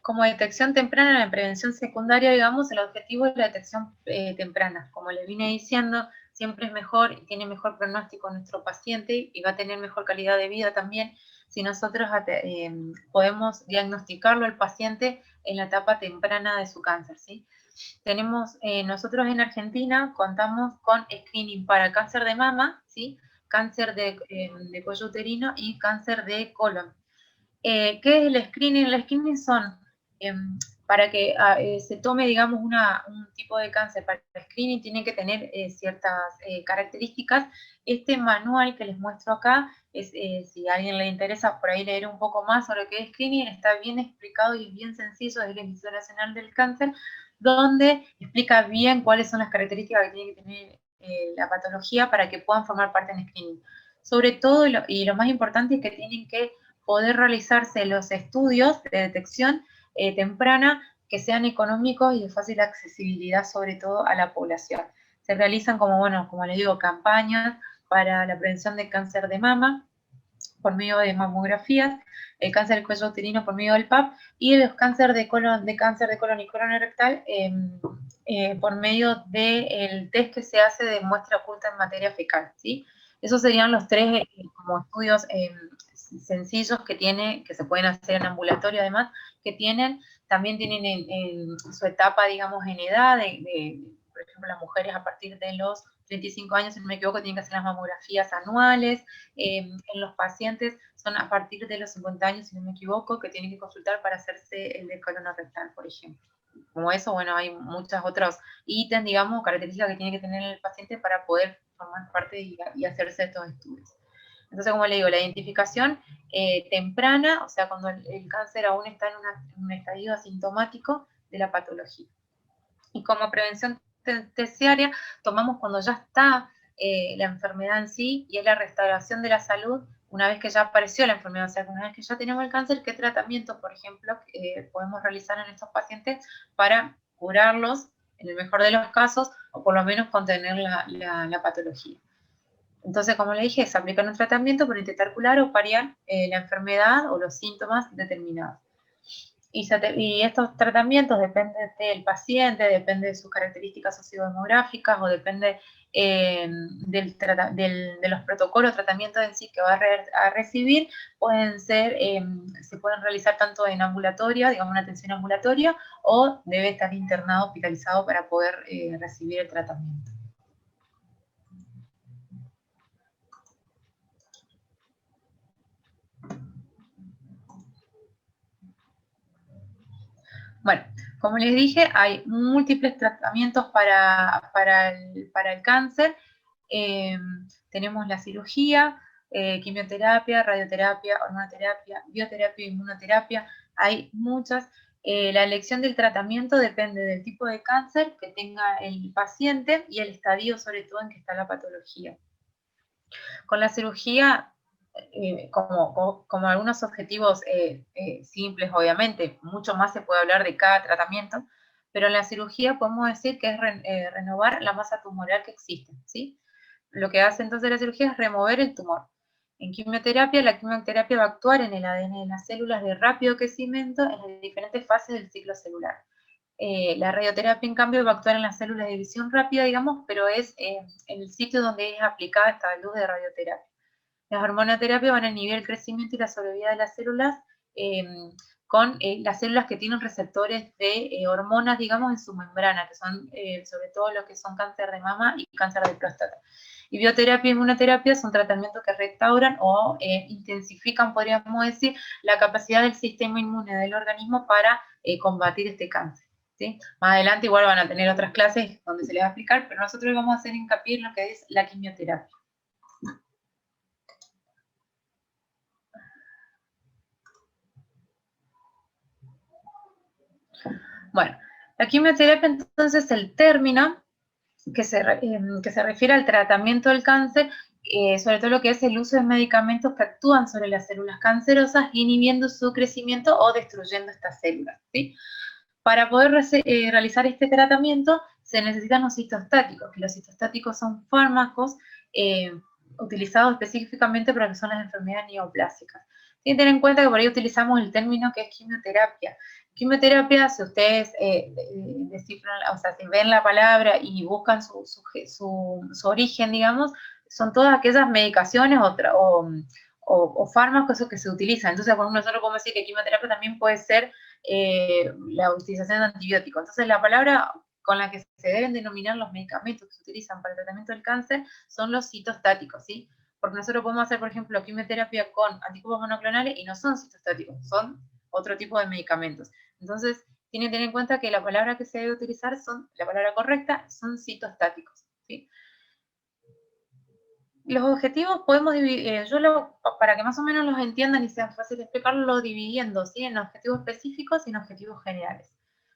como detección temprana, la prevención secundaria, digamos, el objetivo es la detección temprana. Como le vine diciendo, siempre es mejor y tiene mejor pronóstico nuestro paciente y va a tener mejor calidad de vida también si nosotros podemos diagnosticarlo al paciente en la etapa temprana de su cáncer, ¿sí? Tenemos, nosotros en Argentina contamos con screening para cáncer de mama, ¿sí? Cáncer de cuello uterino y cáncer de colon. ¿Qué es el screening? El screening son para que se tome, digamos, un tipo de cáncer. Para el screening tiene que tener ciertas características. Este manual que les muestro acá, si a alguien le interesa por ahí leer un poco más sobre qué es screening, está bien explicado y bien sencillo desde el Instituto Nacional del Cáncer, donde explica bien cuáles son las características que tiene que tener la patología para que puedan formar parte del screening. Sobre todo, y lo más importante es que tienen que poder realizarse los estudios de detección temprana que sean económicos y de fácil accesibilidad, sobre todo a la población. Se realizan, como les digo, campañas para la prevención de cáncer de mama por medio de mamografías, el cáncer del cuello uterino por medio del PAP y los cáncer de colon y colon rectal por medio del test que se hace de muestra oculta en materia fecal, ¿sí? Esos serían los tres como estudios sencillos que se pueden hacer en ambulatorio además, también tienen en su etapa, digamos, en edad, por ejemplo, las mujeres a partir de los 35 años, si no me equivoco, tienen que hacer las mamografías anuales, en los pacientes son a partir de los 50 años, si no me equivoco, que tienen que consultar para hacerse el de colon rectal, por ejemplo. Como eso, bueno, hay muchos otros ítems, digamos, características que tiene que tener el paciente para poder formar parte y hacerse estos estudios. Entonces, como le digo, la identificación temprana, o sea, cuando el cáncer aún está en un estadio asintomático de la patología. Y como prevención terciaria, tomamos cuando ya está la enfermedad en sí, y es la restauración de la salud una vez que ya apareció la enfermedad, o sea, una vez que ya tenemos el cáncer, ¿qué tratamiento, por ejemplo, podemos realizar en estos pacientes para curarlos, en el mejor de los casos, o por lo menos contener la patología? Entonces, como le dije, se aplica un tratamiento para intentar curar o paliar la enfermedad o los síntomas determinados. Y estos tratamientos dependen del paciente, depende de sus características sociodemográficas o depende de los protocolos de tratamiento en sí que va a recibir. Se pueden realizar tanto en ambulatoria, digamos una atención ambulatoria, o debe estar internado, hospitalizado para poder recibir el tratamiento. Bueno, como les dije, hay múltiples tratamientos para el cáncer. Tenemos la cirugía, quimioterapia, radioterapia, hormonoterapia, bioterapia, inmunoterapia. Hay muchas. La elección del tratamiento depende del tipo de cáncer que tenga el paciente y el estadio, sobre todo, en que está la patología. Con la cirugía, como algunos objetivos simples, obviamente, mucho más se puede hablar de cada tratamiento, pero en la cirugía podemos decir que es renovar la masa tumoral que existe, ¿sí? Lo que hace entonces la cirugía es remover el tumor. En quimioterapia, la quimioterapia va a actuar en el ADN de las células de rápido crecimiento en las diferentes fases del ciclo celular. La radioterapia, en cambio, va a actuar en las células de división rápida, digamos, pero es en el sitio donde es aplicada esta luz de radioterapia. Las hormonoterapias van a inhibir el crecimiento y la sobrevida de las células con las células que tienen receptores de hormonas, digamos, en su membrana, que son sobre todo lo que son cáncer de mama y cáncer de próstata. Y bioterapia y inmunoterapia son tratamientos que restauran o intensifican, podríamos decir, la capacidad del sistema inmune del organismo para combatir este cáncer, ¿sí? Más adelante igual van a tener otras clases donde se les va a explicar, pero nosotros vamos a hacer hincapié en lo que es la quimioterapia. Bueno, la quimioterapia entonces es el término que se refiere al tratamiento del cáncer, sobre todo lo que es el uso de medicamentos que actúan sobre las células cancerosas, inhibiendo su crecimiento o destruyendo estas células, ¿sí? Para poder realizar este tratamiento se necesitan los citostáticos, que los citostáticos son fármacos utilizados específicamente para lo que son las enfermedades neoplásicas. Tienen que tener en cuenta que por ahí utilizamos el término que es quimioterapia. Quimioterapia, si ustedes descifran, o sea, si ven la palabra y buscan su origen, digamos, son todas aquellas medicaciones o fármacos que se utilizan. Entonces, por ejemplo, nosotros podemos decir que quimioterapia también puede ser la utilización de antibióticos. Entonces, la palabra con la que se deben denominar los medicamentos que se utilizan para el tratamiento del cáncer son los citostáticos, ¿sí? Porque nosotros podemos hacer, por ejemplo, quimioterapia con anticuerpos monoclonales y no son citostáticos, son otro tipo de medicamentos. Entonces, tienen que tener en cuenta que la palabra que se debe utilizar la palabra correcta, son citostáticos, ¿sí? Los objetivos podemos dividir, para que más o menos los entiendan y sea fácil de explicarlo, lo dividiendo, ¿sí? En objetivos específicos y en objetivos generales.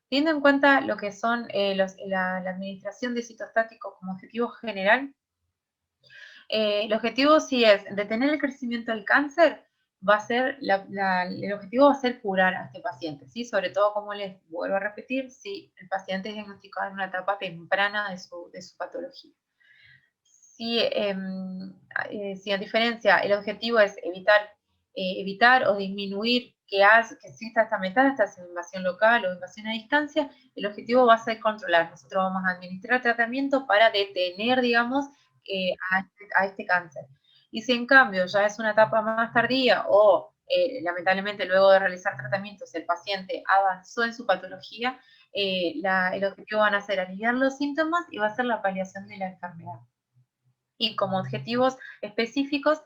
Teniendo en cuenta lo que son la administración de citostáticos como objetivo general, el objetivo sí es detener el crecimiento del cáncer, va a ser, el objetivo va a ser curar a este paciente, ¿sí? Sobre todo, como les vuelvo a repetir, si el paciente es diagnosticado en una etapa temprana de su patología. Si a diferencia el objetivo es evitar o disminuir que exista esta metástasis, invasión local o invasión a distancia, el objetivo va a ser controlar. Nosotros vamos a administrar tratamiento para detener, digamos, a este cáncer. Y si en cambio ya es una etapa más tardía o lamentablemente luego de realizar tratamientos el paciente avanzó en su patología, el objetivo van a ser aliviar los síntomas y va a ser la paliación de la enfermedad. Y como objetivos específicos,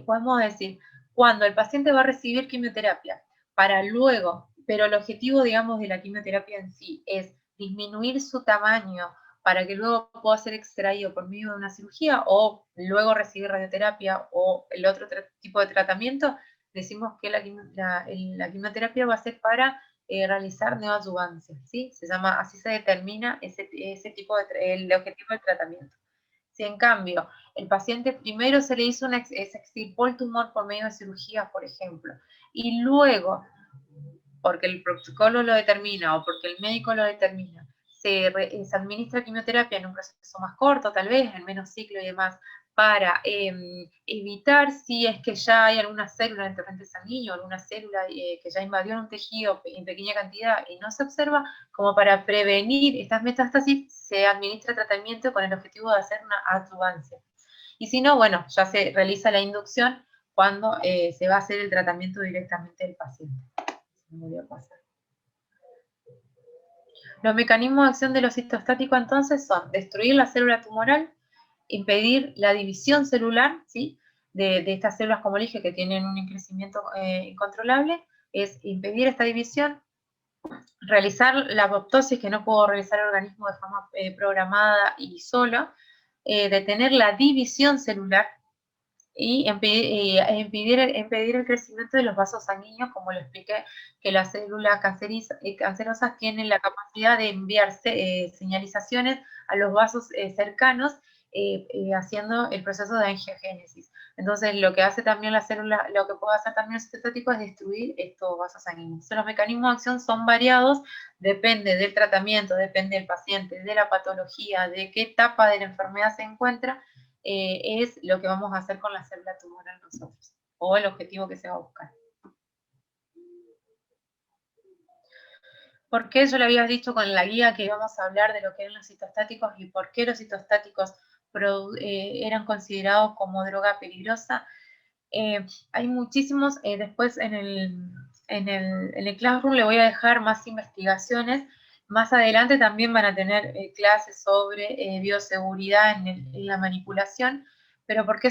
podemos decir, cuando el paciente va a recibir quimioterapia, para luego, pero el objetivo, digamos, de la quimioterapia en sí es disminuir su tamaño para que luego pueda ser extraído por medio de una cirugía o luego recibir radioterapia o el otro tipo de tratamiento, decimos que la quimioterapia va a ser para realizar neoadyuvancia, ¿sí? Así se determina ese tipo el objetivo del tratamiento. Si en cambio el paciente primero se le hizo se extirpó el tumor por medio de cirugía, por ejemplo, y luego, porque el protocolo lo determina o porque el médico lo determina, se administra quimioterapia en un proceso más corto, tal vez, en menos ciclo y demás, para evitar si es que ya hay alguna célula en el torrente sanguíneo, alguna célula que ya invadió un tejido en pequeña cantidad y no se observa, como para prevenir estas metástasis, se administra tratamiento con el objetivo de hacer una adyuvancia. Y si no, bueno, ya se realiza la inducción cuando se va a hacer el tratamiento directamente del paciente. Me voy a pasar. Los mecanismos de acción de los citostáticos entonces son destruir la célula tumoral, impedir la división celular, ¿sí? de estas células, como dije, que tienen un crecimiento incontrolable, es impedir esta división, realizar la apoptosis, que no puedo realizar el organismo de forma programada y sola, detener la división celular, y impedir el crecimiento de los vasos sanguíneos, como lo expliqué, que las células cancerosas tienen la capacidad de enviar señalizaciones a los vasos cercanos, haciendo el proceso de angiogénesis. Entonces, lo que hace también la célula, lo que puede hacer también el citostático es destruir estos vasos sanguíneos. Entonces, los mecanismos de acción son variados, depende del tratamiento, depende del paciente, de la patología, de qué etapa de la enfermedad se encuentra, es lo que vamos a hacer con la célula tumoral nosotros, o el objetivo que se va a buscar. ¿Por qué yo le había dicho con la guía que íbamos a hablar de lo que eran los citostáticos y por qué los citostáticos eran considerados como droga peligrosa? Hay muchísimos, después en el Classroom le voy a dejar más investigaciones. Más adelante también van a tener clases sobre bioseguridad en la manipulación, pero ¿por qué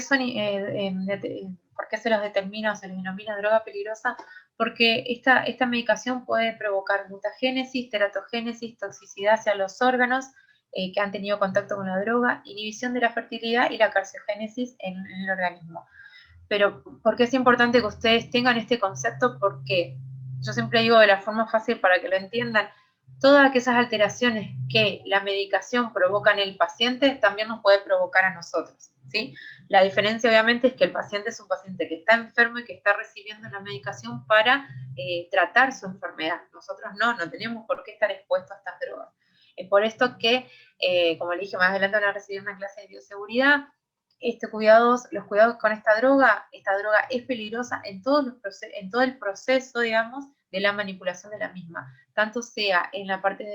por qué se los determina o se les denomina droga peligrosa? Porque esta medicación puede provocar mutagénesis, teratogénesis, toxicidad hacia los órganos que han tenido contacto con la droga, inhibición de la fertilidad y la carciogénesis en el organismo. Pero ¿por qué es importante que ustedes tengan este concepto? Porque yo siempre digo de la forma fácil para que lo entiendan, todas aquellas alteraciones que la medicación provoca en el paciente también nos puede provocar a nosotros, ¿sí? La diferencia obviamente es que el paciente es un paciente que está enfermo y que está recibiendo la medicación para tratar su enfermedad. Nosotros no tenemos por qué estar expuestos a estas drogas. Es por esto que, como le dije, más adelante van a recibir una clase de bioseguridad. los cuidados con esta droga es peligrosa en todo el proceso, digamos, de la manipulación de la misma, tanto sea en la parte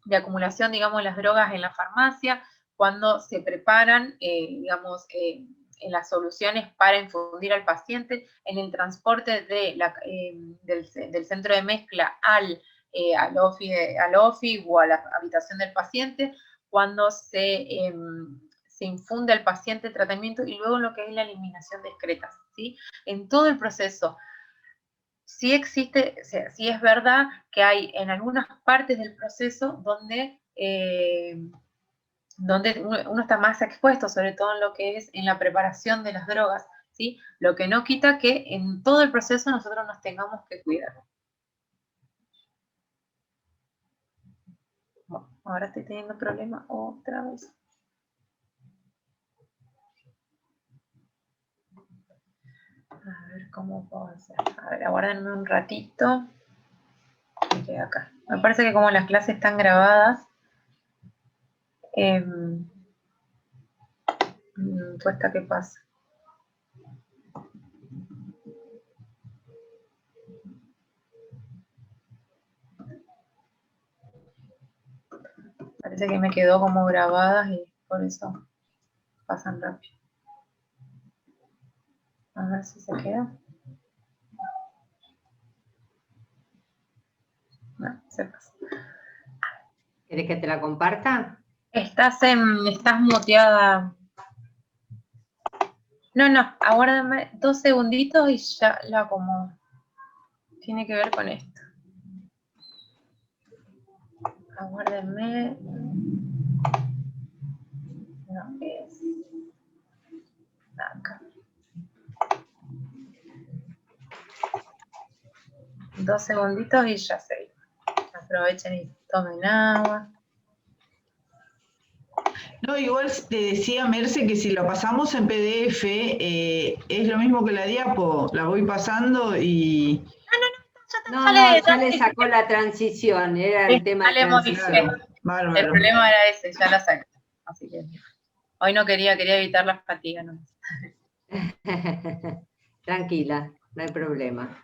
de acumulación, digamos, de las drogas en la farmacia, cuando se preparan, digamos, en las soluciones para infundir al paciente, en el transporte del centro de mezcla al OFI o a la habitación del paciente, cuando se infunde al paciente el tratamiento y luego lo que es la eliminación de excretas, ¿sí? En todo el proceso. Sí existe, o sea, sí es verdad que hay en algunas partes del proceso donde uno está más expuesto, sobre todo en lo que es en la preparación de las drogas, ¿sí? Lo que no quita que en todo el proceso nosotros nos tengamos que cuidar. Bueno, ahora estoy teniendo problemas otra vez. A ver cómo puedo hacer. A ver, aguárdenme un ratito. Me quedé acá. Me parece que como las clases están grabadas, cuesta que pase. Parece que me quedó como grabadas y por eso pasan rápido. A ver si se queda. No, se pasa. ¿Querés que te la comparta? Estás muteada. No, aguárdame 2 segunditos y ya la acomodo. Tiene que ver con esto. Aguárdenme. No, es acá. 2 segunditos y ya se. Aprovechen y tomen agua. No, igual te decía, Merce, que si lo pasamos en PDF, es lo mismo que la diapo, la voy pasando y... No, ya le sacó la transición, era el tema de transición. Bárbaro. El problema era ese, ya la saqué. Así que hoy no quería evitar las fatigas, ¿no? Tranquila, no hay problema.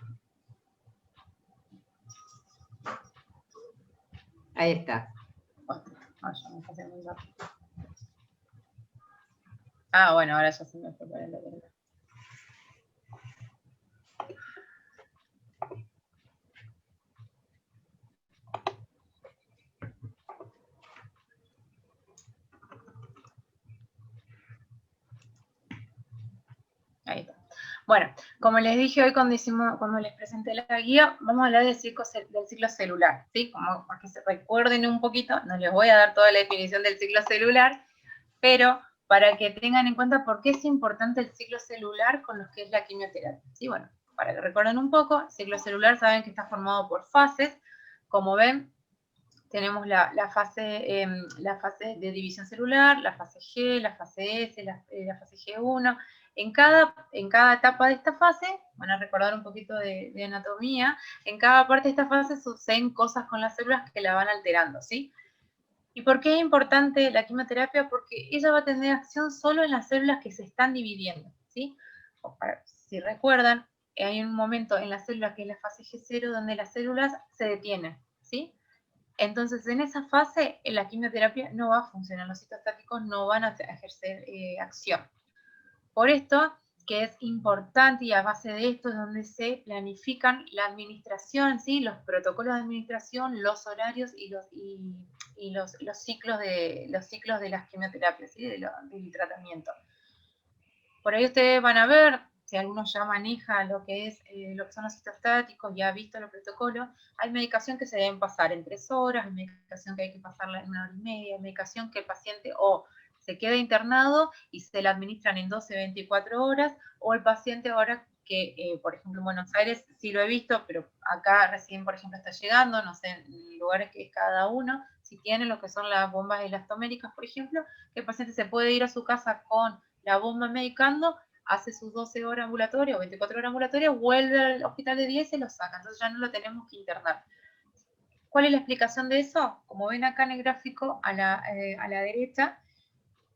Ahí está. Bueno, ahora ya se me fue por el otro. Ahí está. Bueno, como les dije hoy cuando les presenté la guía, vamos a hablar del ciclo celular, ¿sí? Como para que se recuerden un poquito, no les voy a dar toda la definición del ciclo celular, pero para que tengan en cuenta por qué es importante el ciclo celular con lo que es la quimioterapia, ¿sí? Bueno, para que recuerden un poco, el ciclo celular saben que está formado por fases, como ven, tenemos la fase de división celular, la fase G, la fase S, la fase G1. En cada etapa de esta fase, van a recordar un poquito de anatomía, en cada parte de esta fase suceden cosas con las células que la van alterando, ¿sí? ¿Y por qué es importante la quimioterapia? Porque ella va a tener acción solo en las células que se están dividiendo, ¿sí? Si recuerdan, hay un momento en las células que es la fase G0 donde las células se detienen, ¿sí? Entonces, en esa fase, la quimioterapia no va a funcionar, los citostáticos no van a ejercer acción. Por esto, que es importante, y a base de esto es donde se planifican la administración, ¿sí? Los protocolos de administración, los horarios y los ciclos de las quimioterapias, ¿sí? Del tratamiento. Por ahí ustedes van a ver, si alguno ya maneja lo que son los citostáticos y ha visto los protocolos, hay medicación que se deben pasar en 3 horas, hay medicación que hay que pasarla en 1 hora y media, hay medicación que el paciente o se queda internado y se la administran en 12, 24 horas, o el paciente ahora que, por ejemplo, en Buenos Aires sí lo he visto, pero acá recién, por ejemplo, está llegando, no sé, en lugares que es cada uno, si tienen lo que son las bombas elastoméricas, por ejemplo, que el paciente se puede ir a su casa con la bomba medicando, hace sus 12 horas ambulatorias o 24 horas ambulatorias, vuelve al hospital de 10 y se lo saca, entonces ya no lo tenemos que internar. ¿Cuál es la explicación de eso? Como ven acá en el gráfico a la derecha,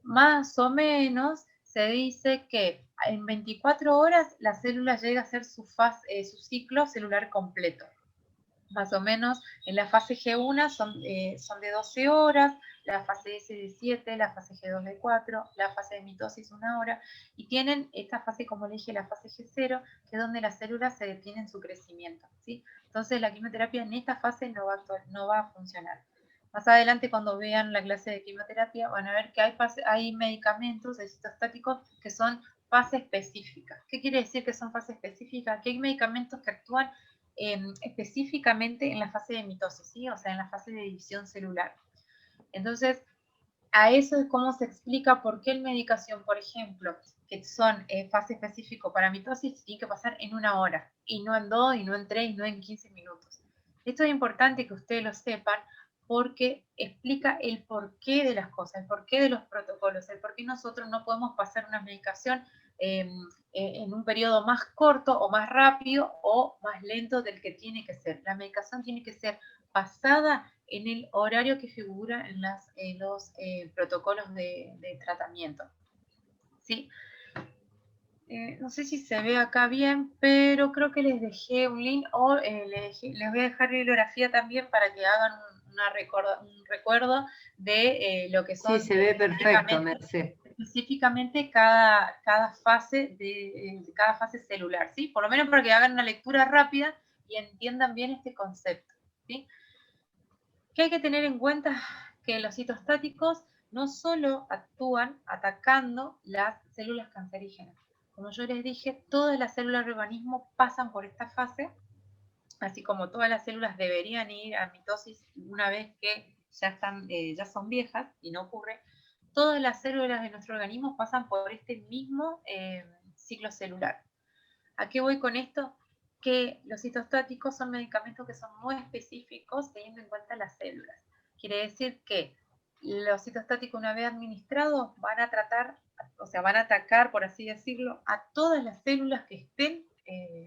más o menos se dice que en 24 horas la célula llega a ser su ciclo celular completo. Más o menos en la fase G1 son de 12 horas, la fase S de 7, la fase G2 de 4, la fase de mitosis 1 hora, y tienen esta fase, como le dije, la fase G0, que es donde las células se detienen su crecimiento, ¿sí? Entonces la quimioterapia en esta fase no va a funcionar. Más adelante, cuando vean la clase de quimioterapia, van a ver que hay medicamentos citostáticos que son fase específica. ¿Qué quiere decir que son fase específica? Que hay medicamentos que actúan específicamente en la fase de mitosis, ¿sí? O sea, en la fase de división celular. Entonces, a eso es cómo se explica por qué la medicación, por ejemplo, que son fase específico para mitosis, tiene que pasar en 1 hora, y no en 2, y no en 3, y no en 15 minutos. Esto es importante que ustedes lo sepan, porque explica el porqué de las cosas, el porqué de los protocolos, el por qué nosotros no podemos pasar una medicación en un periodo más corto o más rápido o más lento del que tiene que ser. La medicación tiene que ser pasada en el horario que figura en los protocolos de tratamiento. ¿Sí? No sé si se ve acá bien, pero creo que les dejé un link o les voy a dejar bibliografía también para que hagan un recuerdo de lo que son. Sí, se ve perfecto, Merced. Específicamente cada fase cada fase celular, ¿sí? Por lo menos para que hagan una lectura rápida y entiendan bien este concepto, ¿sí? ¿Qué hay que tener en cuenta? Que los citostáticos no solo actúan atacando las células cancerígenas. Como yo les dije, todas las células del organismo pasan por esta fase, así como todas las células deberían ir a mitosis una vez que ya son viejas, y no ocurre. Todas las células de nuestro organismo pasan por este mismo ciclo celular. ¿A qué voy con esto? Que los citostáticos son medicamentos que son muy específicos teniendo en cuenta las células. Quiere decir que los citostáticos, una vez administrados, van a atacar, por así decirlo, a todas las células que estén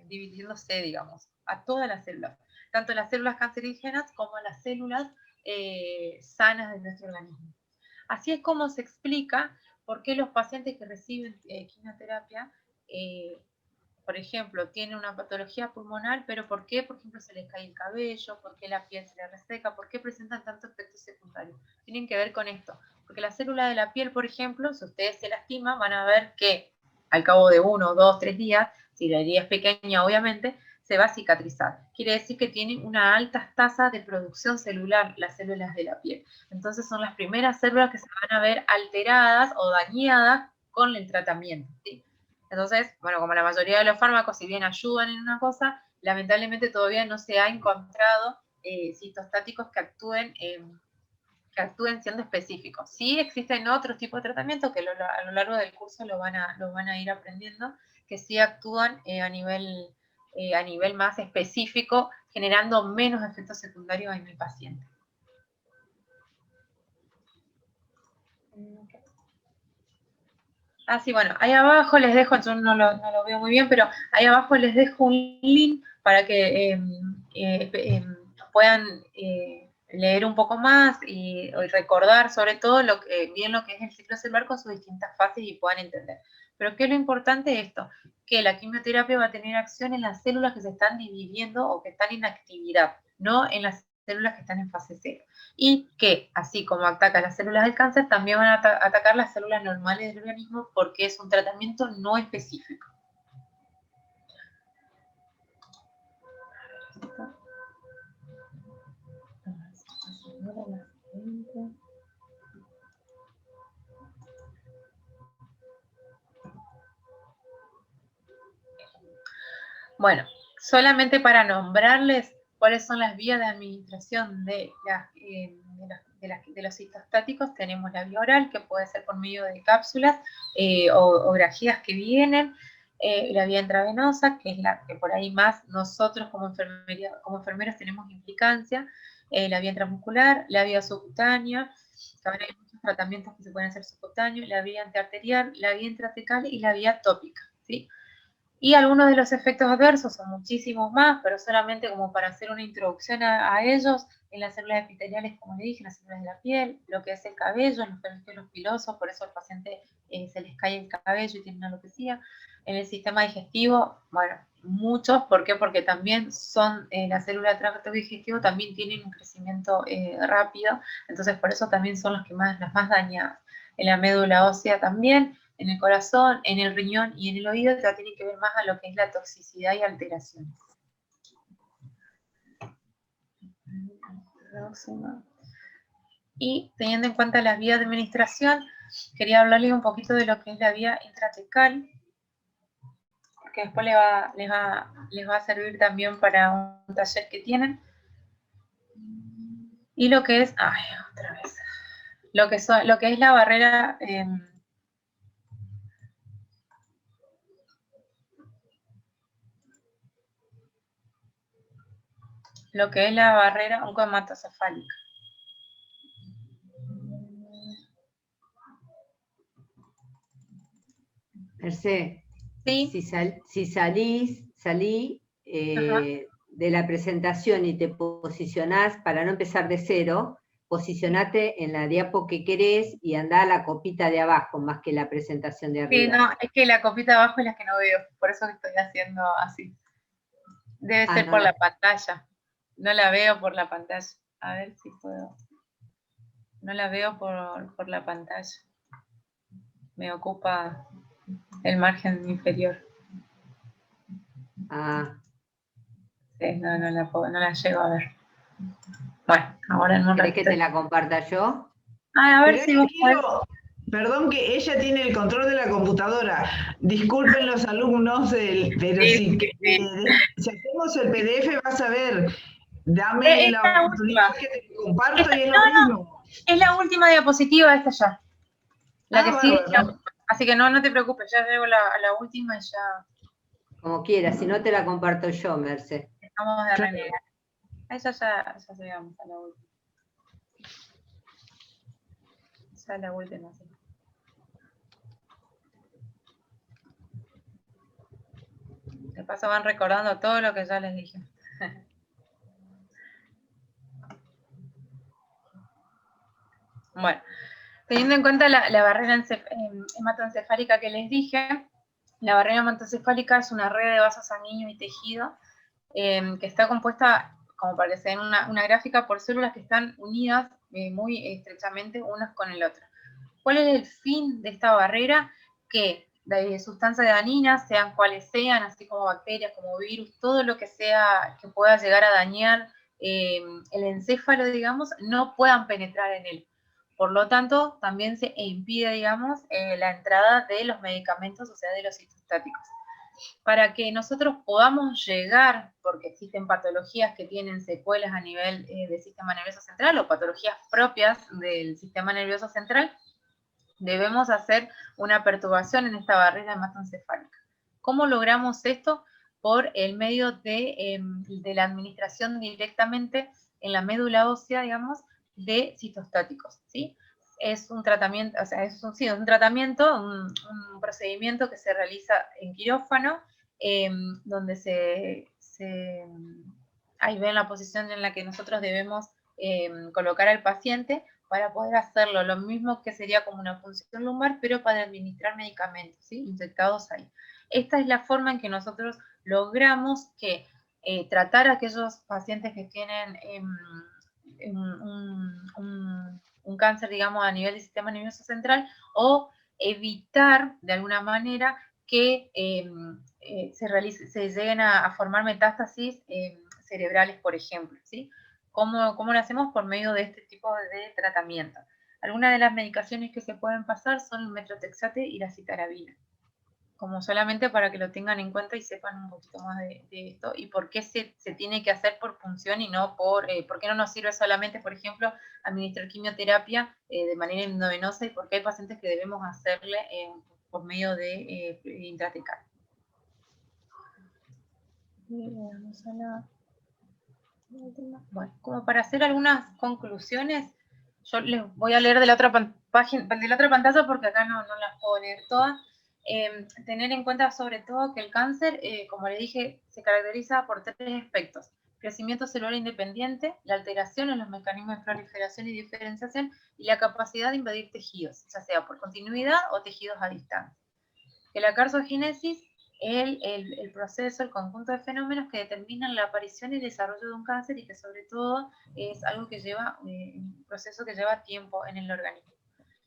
dividiéndose, digamos, a todas las células, tanto las células cancerígenas como las células sanas de nuestro organismo. Así es como se explica por qué los pacientes que reciben quimioterapia, por ejemplo, tienen una patología pulmonar, pero ¿por qué? Por ejemplo, se les cae el cabello, ¿por qué la piel se les reseca? ¿Por qué presentan tantos efectos secundarios? Tienen que ver con esto. Porque la célula de la piel, por ejemplo, si ustedes se lastiman, van a ver que al cabo de 1, 2, 3 días, si la herida es pequeña, obviamente, se va a cicatrizar. Quiere decir que tienen una alta tasa de producción celular las células de la piel. Entonces son las primeras células que se van a ver alteradas o dañadas con el tratamiento, ¿sí? Entonces, bueno, como la mayoría de los fármacos, si bien ayudan en una cosa, lamentablemente todavía no se ha encontrado citostáticos que actúen siendo específicos. Sí existen otros tipos de tratamientos que a lo largo del curso lo van a ir aprendiendo, que sí actúan a nivel más específico, generando menos efectos secundarios en el paciente. Ah, sí, bueno, ahí abajo les dejo, yo no lo veo muy bien, pero ahí abajo les dejo un link para que puedan leer un poco más y recordar sobre todo bien lo que es el ciclo celular con sus distintas fases y puedan entender. Pero ¿qué es lo importante de esto? Que la quimioterapia va a tener acción en las células que se están dividiendo o que están en actividad, no en las células que están en fase 0. Y que, así como ataca las células del cáncer, también van a atacar las células normales del organismo porque es un tratamiento no específico. Bueno, solamente para nombrarles cuáles son las vías de administración de los citostáticos, tenemos la vía oral, que puede ser por medio de cápsulas o grajías que vienen, la vía intravenosa, que es la que por ahí más nosotros como enfermeros tenemos implicancia, la vía intramuscular, la vía subcutánea, también hay muchos tratamientos que se pueden hacer subcutáneos, la vía antiarterial, la vía intratecal y la vía tópica, ¿sí? Y algunos de los efectos adversos son muchísimos más, pero solamente como para hacer una introducción a ellos, en las células epiteliales, como le dije, las células de la piel, lo que es el cabello, en los pelos pilosos, por eso al paciente se les cae el cabello y tiene una alopecia. En el sistema digestivo, bueno, muchos, ¿por qué? Porque también son, las células de tracto digestivo también tienen un crecimiento rápido, entonces por eso también son las más dañadas. En la médula ósea también, en el corazón, en el riñón y en el oído ya tiene que ver más a lo que es la toxicidad y alteración. Y teniendo en cuenta las vías de administración, quería hablarles un poquito de lo que es la vía intratecal, porque después les va a servir también para un taller que tienen. Y lo que es, otra vez, lo que es la barrera, oncohematocefálica. Mercé, ¿Sí? si salí de la presentación y te posicionás, para no empezar de cero, posicionate en la diapo que querés y andá a la copita de abajo, más que la presentación de arriba. Sí, no, es que la copita de abajo es la que no veo, por eso estoy haciendo así. Debe ser por la pantalla. No la veo por la pantalla. A ver si puedo. No la veo por la pantalla. Me ocupa el margen inferior. Sí, no la llego a ver. Bueno, ahora en un ¿Querés ratito. que te la comparta yo? A ver si vos podés. Perdón que ella tiene el control de la computadora. Disculpen los alumnos, pero Sí. si hacemos el PDF vas a ver. Dame la oportunidad que te comparto y es lo mismo. Es la última diapositiva esta ya. La que sigue ya. Así que no te preocupes, ya llego a la última y ya. Como quieras, si no te la comparto yo, Merce. Estamos de renegar. Esa ya llegamos a la última. Ya es la última, sí. De paso van recordando todo lo que ya les dije. Bueno, teniendo en cuenta la barrera hematoencefálica que les dije, la barrera hematoencefálica es una red de vasos sanguíneos y tejido que está compuesta, como para que se den una gráfica, por células que están unidas muy estrechamente unas con el otro. ¿Cuál es el fin de esta barrera? Que de sustancias dañinas, sean cuales sean, así como bacterias, como virus, todo lo que sea que pueda llegar a dañar el encéfalo, digamos, no puedan penetrar en él. Por lo tanto, también se impide, digamos, la entrada de los medicamentos, o sea, de los citostáticos. Para que nosotros podamos llegar, porque existen patologías que tienen secuelas a nivel del sistema nervioso central o patologías propias del sistema nervioso central, debemos hacer una perturbación en esta barrera hematoencefálica. ¿Cómo logramos esto? Por el medio de la administración directamente en la médula ósea, digamos, de citostáticos, ¿sí? Es un tratamiento, o sea, es un tratamiento, un procedimiento que se realiza en quirófano, donde ahí ven la posición en la que nosotros debemos colocar al paciente para poder hacerlo, lo mismo que sería como una punción lumbar, pero para administrar medicamentos, ¿sí? Inyectados ahí. Esta es la forma en que nosotros logramos que tratar a aquellos pacientes que tienen un cáncer, digamos, a nivel del sistema nervioso central, o evitar, de alguna manera, que se lleguen a formar metástasis cerebrales, por ejemplo, ¿sí? ¿Cómo lo hacemos? Por medio de este tipo de tratamiento. Algunas de las medicaciones que se pueden pasar son el metrotexate y la citarabina, como solamente para que lo tengan en cuenta y sepan un poquito más de esto, y por qué se tiene que hacer por función y no por qué no nos sirve solamente, por ejemplo, administrar quimioterapia de manera endovenosa, y por qué hay pacientes que debemos hacerle por medio de intratecal. Vamos a la... Bueno, como para hacer algunas conclusiones, yo les voy a leer de la otra página, de la otra pantalla, porque acá no las puedo leer todas. tener en cuenta sobre todo que el cáncer, como le dije, se caracteriza por 3 aspectos: crecimiento celular independiente, la alteración en los mecanismos de proliferación y diferenciación, y la capacidad de invadir tejidos, ya sea por continuidad o tejidos a distancia. Que la carsogénesis es el proceso, el conjunto de fenómenos que determinan la aparición y desarrollo de un cáncer, y que sobre todo es algo que lleva, un proceso que lleva tiempo en el organismo.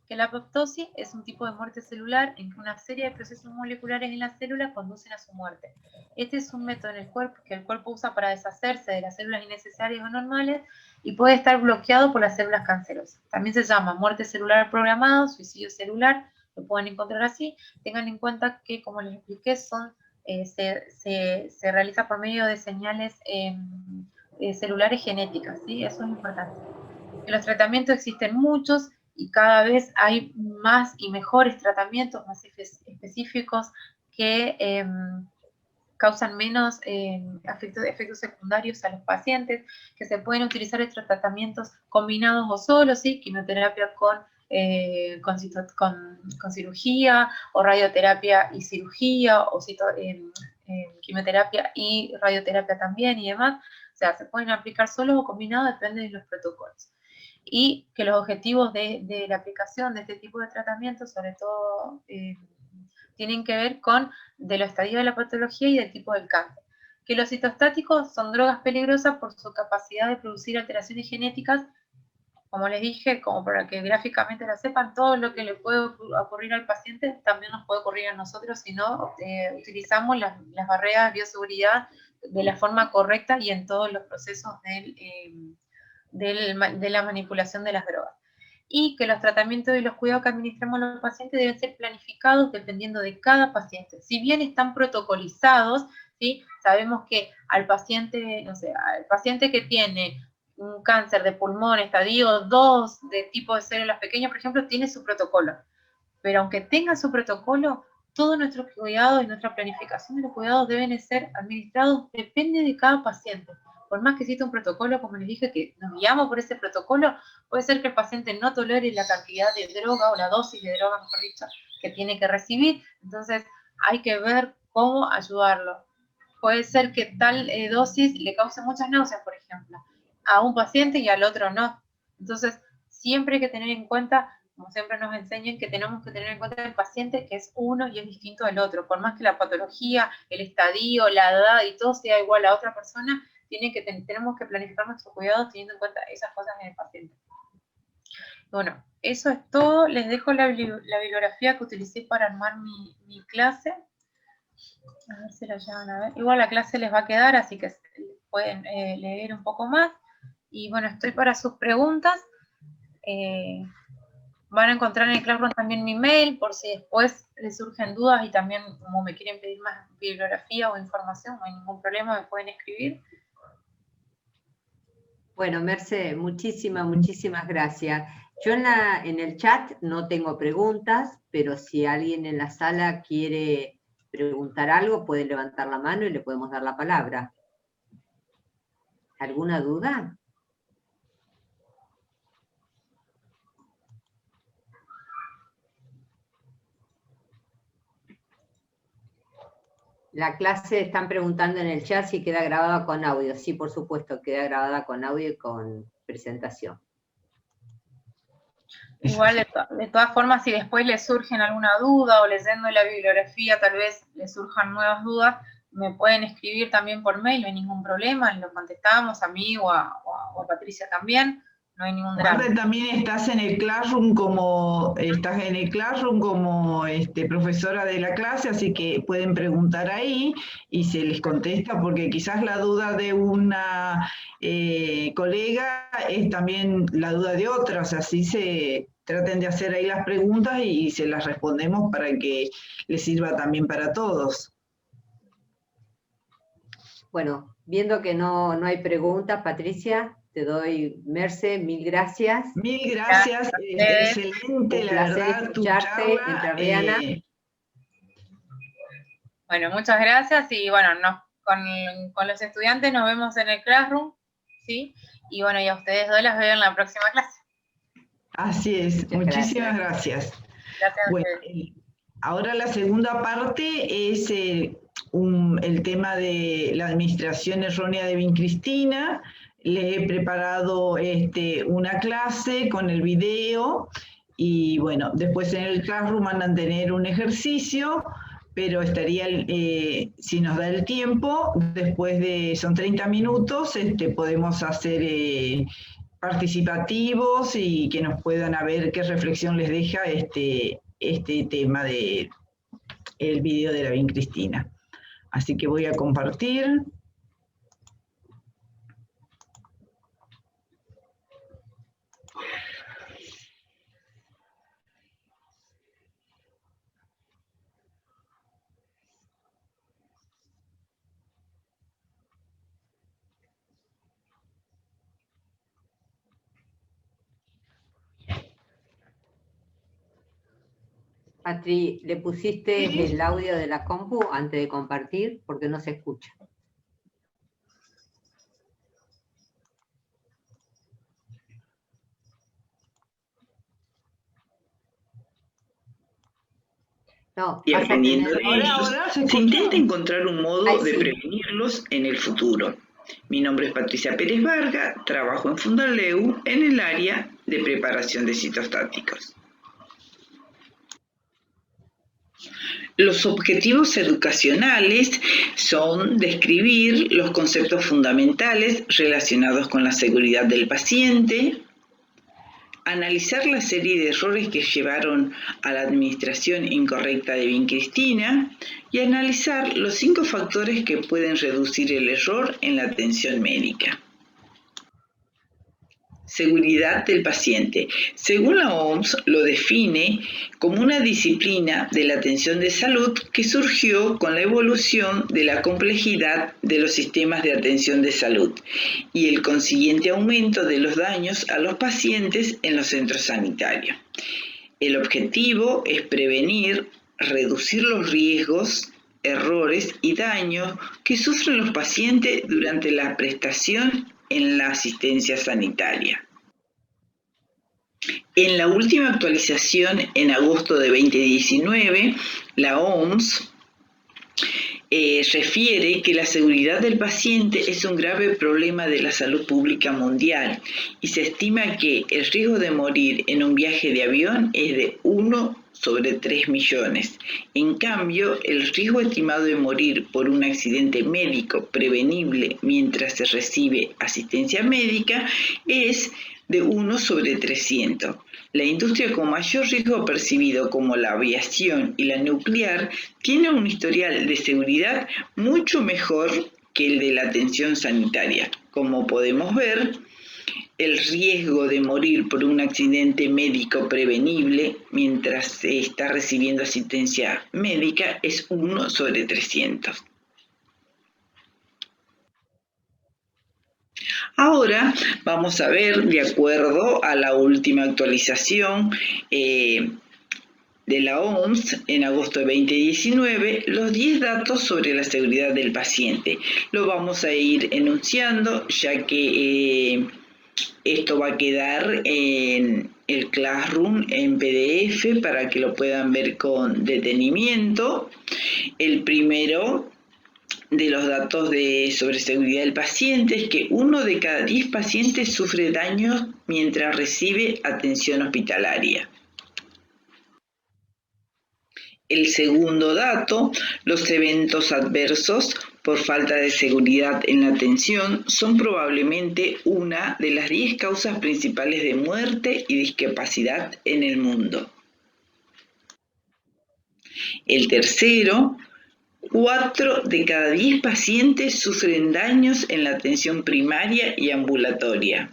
Que la apoptosis es un tipo de muerte celular en que una serie de procesos moleculares en la célula conducen a su muerte. Este es un método en el cuerpo que el cuerpo usa para deshacerse de las células innecesarias o normales, y puede estar bloqueado por las células cancerosas. También se llama muerte celular programada, suicidio celular, lo pueden encontrar así. Tengan en cuenta que, como les expliqué, se realiza por medio de señales celulares genéticas, ¿sí? Eso es importante. En los tratamientos existen muchos, y cada vez hay más y mejores tratamientos, más específicos, que causan menos efectos secundarios a los pacientes, que se pueden utilizar estos tratamientos combinados o solos, ¿sí? Quimioterapia con cirugía, o radioterapia y cirugía, o quimioterapia y radioterapia también, y demás. O sea, se pueden aplicar solos o combinados, depende de los protocolos. Y que los objetivos de la aplicación de este tipo de tratamientos, sobre todo, tienen que ver con lo estadio de la patología y del tipo del cáncer. Que los citostáticos son drogas peligrosas por su capacidad de producir alteraciones genéticas. Como les dije, como para que gráficamente lo sepan, todo lo que le puede ocurrir al paciente también nos puede ocurrir a nosotros si no utilizamos las barreras de bioseguridad de la forma correcta y en todos los procesos de la manipulación de las drogas. Y que los tratamientos y los cuidados que administramos a los pacientes deben ser planificados dependiendo de cada paciente. Si bien están protocolizados, ¿sí? Sabemos que al paciente, no sé, al paciente que tiene un cáncer de pulmón estadio 2 de tipo de células pequeñas, por ejemplo, tiene su protocolo. Pero aunque tenga su protocolo, todos nuestros cuidados y nuestra planificación de los cuidados deben ser administrados, depende de cada paciente. Por más que exista un protocolo, como les dije, que nos guiamos por ese protocolo, puede ser que el paciente no tolere la cantidad de droga o la dosis de droga, mejor dicho, que tiene que recibir. Entonces hay que ver cómo ayudarlo. Puede ser que tal dosis le cause muchas náuseas, por ejemplo, a un paciente y al otro no. Entonces siempre hay que tener en cuenta, como siempre nos enseñan, que tenemos que tener en cuenta el paciente, que es uno y es distinto al otro. Por más que la patología, el estadio, la edad y todo sea igual a otra persona, tenemos que planificar nuestros cuidados teniendo en cuenta esas cosas en el paciente. Bueno, eso es todo. Les dejo la bibliografía que utilicé para armar mi clase. A ver si la llevan a ver. Igual la clase les va a quedar, así que pueden leer un poco más. Y bueno, estoy para sus preguntas. Van a encontrar en el Classroom también mi mail, por si después les surgen dudas, y también como me quieren pedir más bibliografía o información, no hay ningún problema, me pueden escribir. Bueno, Merce, muchísimas gracias. Yo en el chat no tengo preguntas, pero si alguien en la sala quiere preguntar algo, puede levantar la mano y le podemos dar la palabra. ¿Alguna duda? La clase, están preguntando en el chat si queda grabada con audio. Sí, por supuesto, queda grabada con audio y con presentación. Igual, de todas formas, si después les surgen alguna duda o leyendo la bibliografía tal vez les surjan nuevas dudas, me pueden escribir también por mail, no hay ningún problema, lo contestamos a mí o a Patricia también, no hay ningún drama. También estás en el Classroom como profesora de la clase, así que pueden preguntar ahí y se les contesta, porque quizás la duda de una colega es también la duda de otra, o sea, así se traten de hacer ahí las preguntas y se las respondemos para que les sirva también para todos. Bueno, viendo que no hay preguntas, Patricia, te doy, Merce, mil gracias. Mil gracias, excelente, la verdad, escucharte, entrerriana. Bueno, muchas gracias, y bueno, con los estudiantes nos vemos en el Classroom, ¿sí? Y bueno, y a ustedes dos las veo en la próxima clase. Así es, muchísimas gracias. Gracias a bueno, ustedes. Ahora la segunda parte es el tema de la administración errónea de vincristina. Les he preparado una clase con el video y bueno, después en el Classroom van a tener un ejercicio, pero estaría, si nos da el tiempo, son 30 minutos, podemos hacer participativos y que nos puedan a ver qué reflexión les deja este tema de el video de la vincristina. Así que voy a compartir. Patri, ¿le pusiste el audio de la compu antes de compartir? Porque no se escucha. No, Y aprendiendo de ellos, ahora se intenta encontrar un modo de prevenirlos en el futuro. Mi nombre es Patricia Pérez Varga, trabajo en Fundaleu en el área de preparación de citostáticos. Los objetivos educacionales son describir los conceptos fundamentales relacionados con la seguridad del paciente, analizar la serie de errores que llevaron a la administración incorrecta de vincristina y analizar los 5 factores que pueden reducir el error en la atención médica. Seguridad del paciente. Según la OMS, lo define como una disciplina de la atención de salud que surgió con la evolución de la complejidad de los sistemas de atención de salud y el consiguiente aumento de los daños a los pacientes en los centros sanitarios. El objetivo es prevenir, reducir los riesgos, errores y daños que sufren los pacientes durante la prestación en la asistencia sanitaria. En la última actualización, en agosto de 2019, la OMS refiere que la seguridad del paciente es un grave problema de la salud pública mundial y se estima que el riesgo de morir en un viaje de avión es de 1 sobre 3 millones. En cambio, el riesgo estimado de morir por un accidente médico prevenible mientras se recibe asistencia médica es de 1 sobre 300. La industria con mayor riesgo percibido, como la aviación y la nuclear, tiene un historial de seguridad mucho mejor que el de la atención sanitaria. Como podemos ver, el riesgo de morir por un accidente médico prevenible mientras se está recibiendo asistencia médica es 1 sobre 300. Ahora vamos a ver, de acuerdo a la última actualización de la OMS en agosto de 2019, los 10 datos sobre la seguridad del paciente. Lo vamos a ir enunciando, ya que esto va a quedar en el Classroom en PDF para que lo puedan ver con detenimiento. El primero de los datos sobre seguridad del paciente es que 1 de cada 10 pacientes sufre daños mientras recibe atención hospitalaria. El segundo dato, los eventos adversos por falta de seguridad en la atención son probablemente una de las 10 causas principales de muerte y discapacidad en el mundo. El tercero, 4 de cada 10 pacientes sufren daños en la atención primaria y ambulatoria.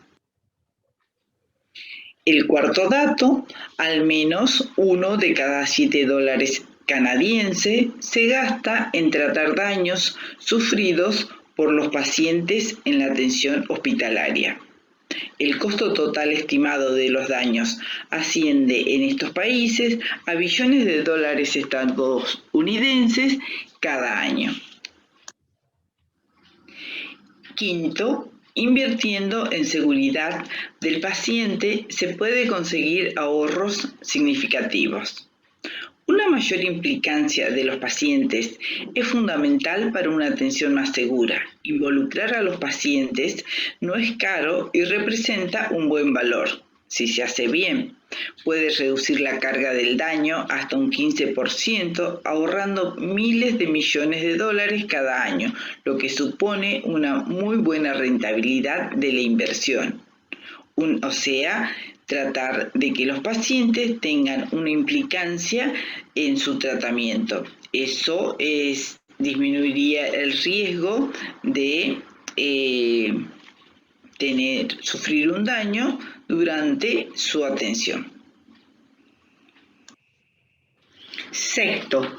El cuarto dato, al menos 1 de cada 7 dólares canadienses se gasta en tratar daños sufridos por los pacientes en la atención hospitalaria. El costo total estimado de los daños asciende en estos países a billones de dólares estadounidenses cada año. Quinto, invirtiendo en seguridad del paciente se puede conseguir ahorros significativos. Una mayor implicancia de los pacientes es fundamental para una atención más segura. Involucrar a los pacientes no es caro y representa un buen valor. Si se hace bien, puede reducir la carga del daño hasta un 15%, ahorrando miles de millones de dólares cada año, lo que supone una muy buena rentabilidad de la inversión. O sea, tratar de que los pacientes tengan una implicancia en su tratamiento. Eso disminuiría el riesgo de sufrir un daño durante su atención. Sexto,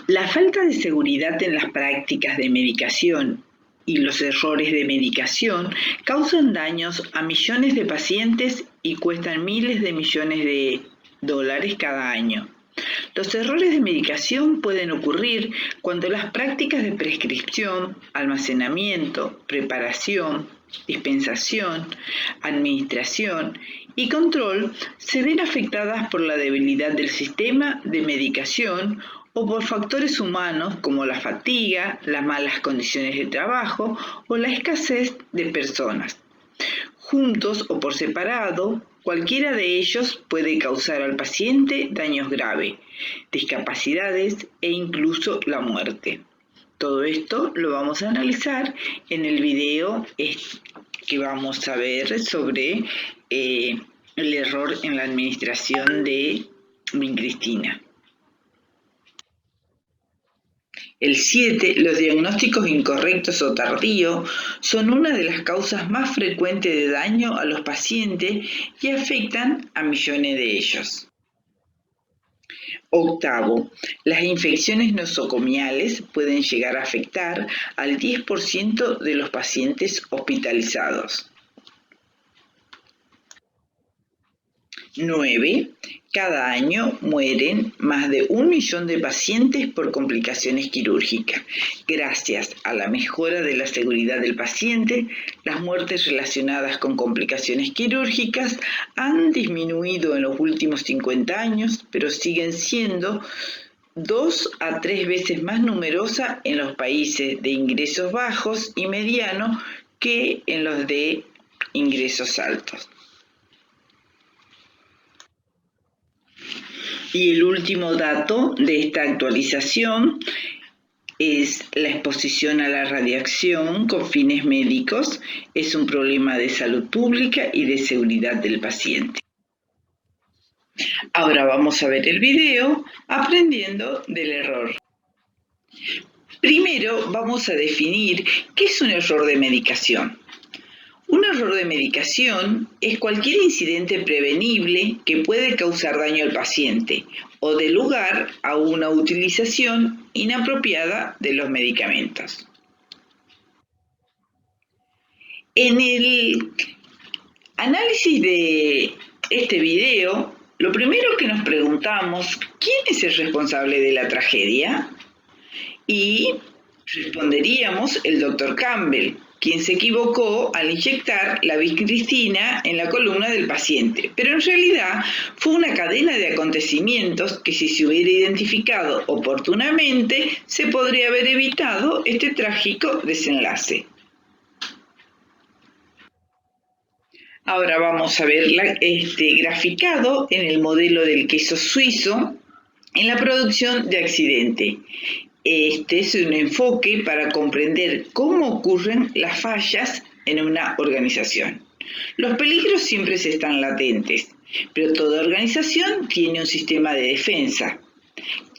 la falta de seguridad en las prácticas de medicación y los errores de medicación causan daños a millones de pacientes y cuestan miles de millones de dólares cada año. Los errores de medicación pueden ocurrir cuando las prácticas de prescripción, almacenamiento, preparación, dispensación, administración y control se ven afectadas por la debilidad del sistema de medicación o por factores humanos como la fatiga, las malas condiciones de trabajo o la escasez de personas. Juntos o por separado, cualquiera de ellos puede causar al paciente daños graves, discapacidades e incluso la muerte. Todo esto lo vamos a analizar en el video que vamos a ver sobre el error en la administración de vincristina. El 7, los diagnósticos incorrectos o tardíos son una de las causas más frecuentes de daño a los pacientes y afectan a millones de ellos. Octavo, las infecciones nosocomiales pueden llegar a afectar al 10% de los pacientes hospitalizados. 9. Cada año mueren más de 1 millón de pacientes por complicaciones quirúrgicas. Gracias a la mejora de la seguridad del paciente, las muertes relacionadas con complicaciones quirúrgicas han disminuido en los últimos 50 años, pero siguen siendo 2 a 3 veces más numerosas en los países de ingresos bajos y medianos que en los de ingresos altos. Y el último dato de esta actualización es la exposición a la radiación con fines médicos. Es un problema de salud pública y de seguridad del paciente. Ahora vamos a ver el video aprendiendo del error. Primero vamos a definir qué es un error de medicación. Un error de medicación es cualquier incidente prevenible que puede causar daño al paciente o dé lugar a una utilización inapropiada de los medicamentos. En el análisis de este video, lo primero que nos preguntamos, ¿quién es el responsable de la tragedia? Y responderíamos el Dr. Campbell, quien se equivocó al inyectar la vincristina en la columna del paciente. Pero en realidad fue una cadena de acontecimientos que si se hubiera identificado oportunamente, se podría haber evitado este trágico desenlace. Ahora vamos a ver graficado en el modelo del queso suizo en la producción de accidente. Este es un enfoque para comprender cómo ocurren las fallas en una organización. Los peligros siempre están latentes, pero toda organización tiene un sistema de defensa.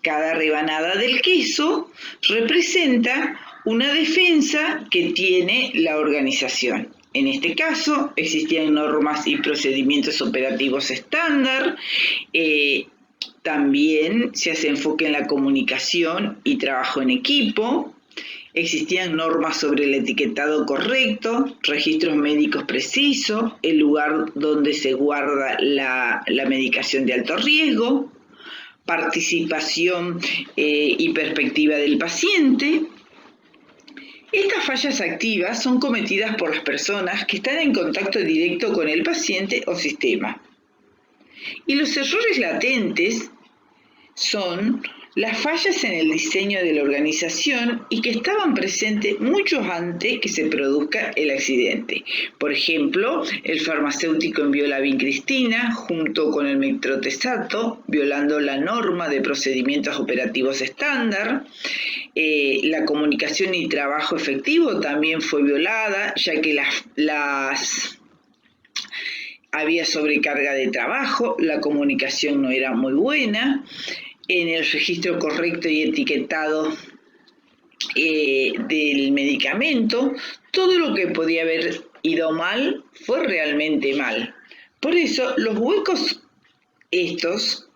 Cada rebanada del queso representa una defensa que tiene la organización. En este caso, existían normas y procedimientos operativos estándar. También se hace enfoque en la comunicación y trabajo en equipo. Existían normas sobre el etiquetado correcto, registros médicos precisos, el lugar donde se guarda la medicación de alto riesgo, participación y perspectiva del paciente. Estas fallas activas son cometidas por las personas que están en contacto directo con el paciente o sistema. Y los errores latentes son las fallas en el diseño de la organización y que estaban presentes mucho antes que se produzca el accidente. Por ejemplo, el farmacéutico envió la vincristina junto con el metrotexato, violando la norma de procedimientos operativos estándar. La comunicación y trabajo efectivo también fue violada, ya que había sobrecarga de trabajo, la comunicación no era muy buena. En el registro correcto y etiquetado del medicamento, todo lo que podía haber ido mal fue realmente mal. Por eso, los huecos estos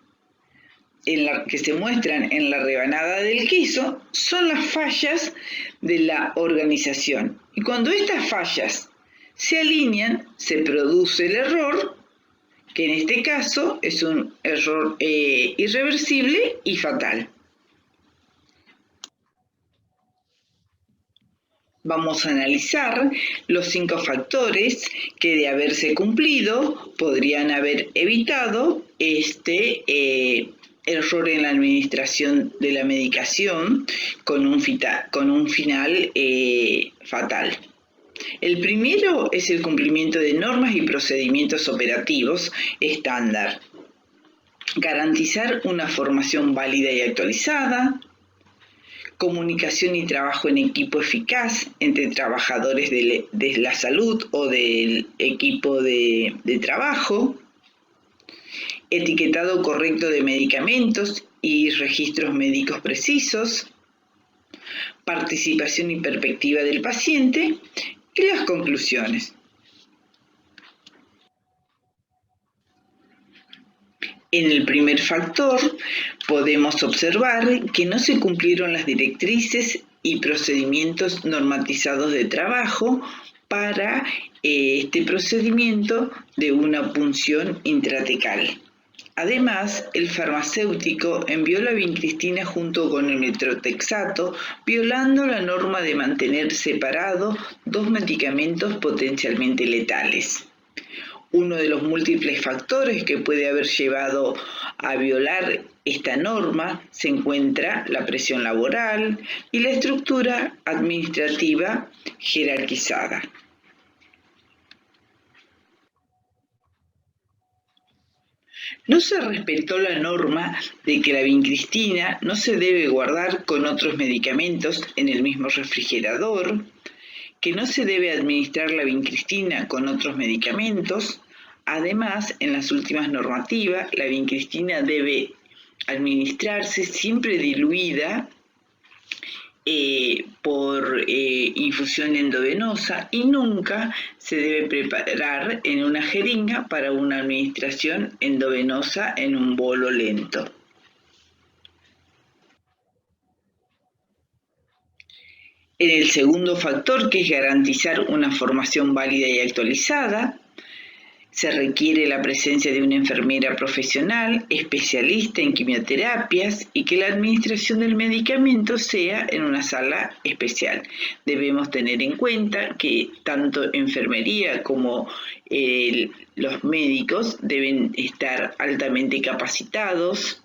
que se muestran en la rebanada del queso son las fallas de la organización. Y cuando estas fallas se alinean, se produce el error, que en este caso es un error irreversible y fatal. Vamos a analizar los 5 factores que, de haberse cumplido, podrían haber evitado este error en la administración de la medicación con un final fatal. El primero es el cumplimiento de normas y procedimientos operativos estándar. Garantizar una formación válida y actualizada. Comunicación y trabajo en equipo eficaz entre trabajadores de la salud o del equipo de trabajo. Etiquetado correcto de medicamentos y registros médicos precisos. Participación y perspectiva del paciente. Y las conclusiones. En el primer factor podemos observar que no se cumplieron las directrices y procedimientos normatizados de trabajo para este procedimiento de una punción intratecal. Además, el farmacéutico envió la vincristina junto con el metrotexato, violando la norma de mantener separados 2 medicamentos potencialmente letales. Uno de los múltiples factores que puede haber llevado a violar esta norma se encuentra la presión laboral y la estructura administrativa jerarquizada. No se respetó la norma de que la vincristina no se debe guardar con otros medicamentos en el mismo refrigerador, que no se debe administrar la vincristina con otros medicamentos. Además, en las últimas normativas, la vincristina debe administrarse siempre diluida por infusión endovenosa y nunca se debe preparar en una jeringa para una administración endovenosa en un bolo lento. En el segundo factor, que es garantizar una formación válida y actualizada, se requiere la presencia de una enfermera profesional, especialista en quimioterapias y que la administración del medicamento sea en una sala especial. Debemos tener en cuenta que tanto enfermería como los médicos deben estar altamente capacitados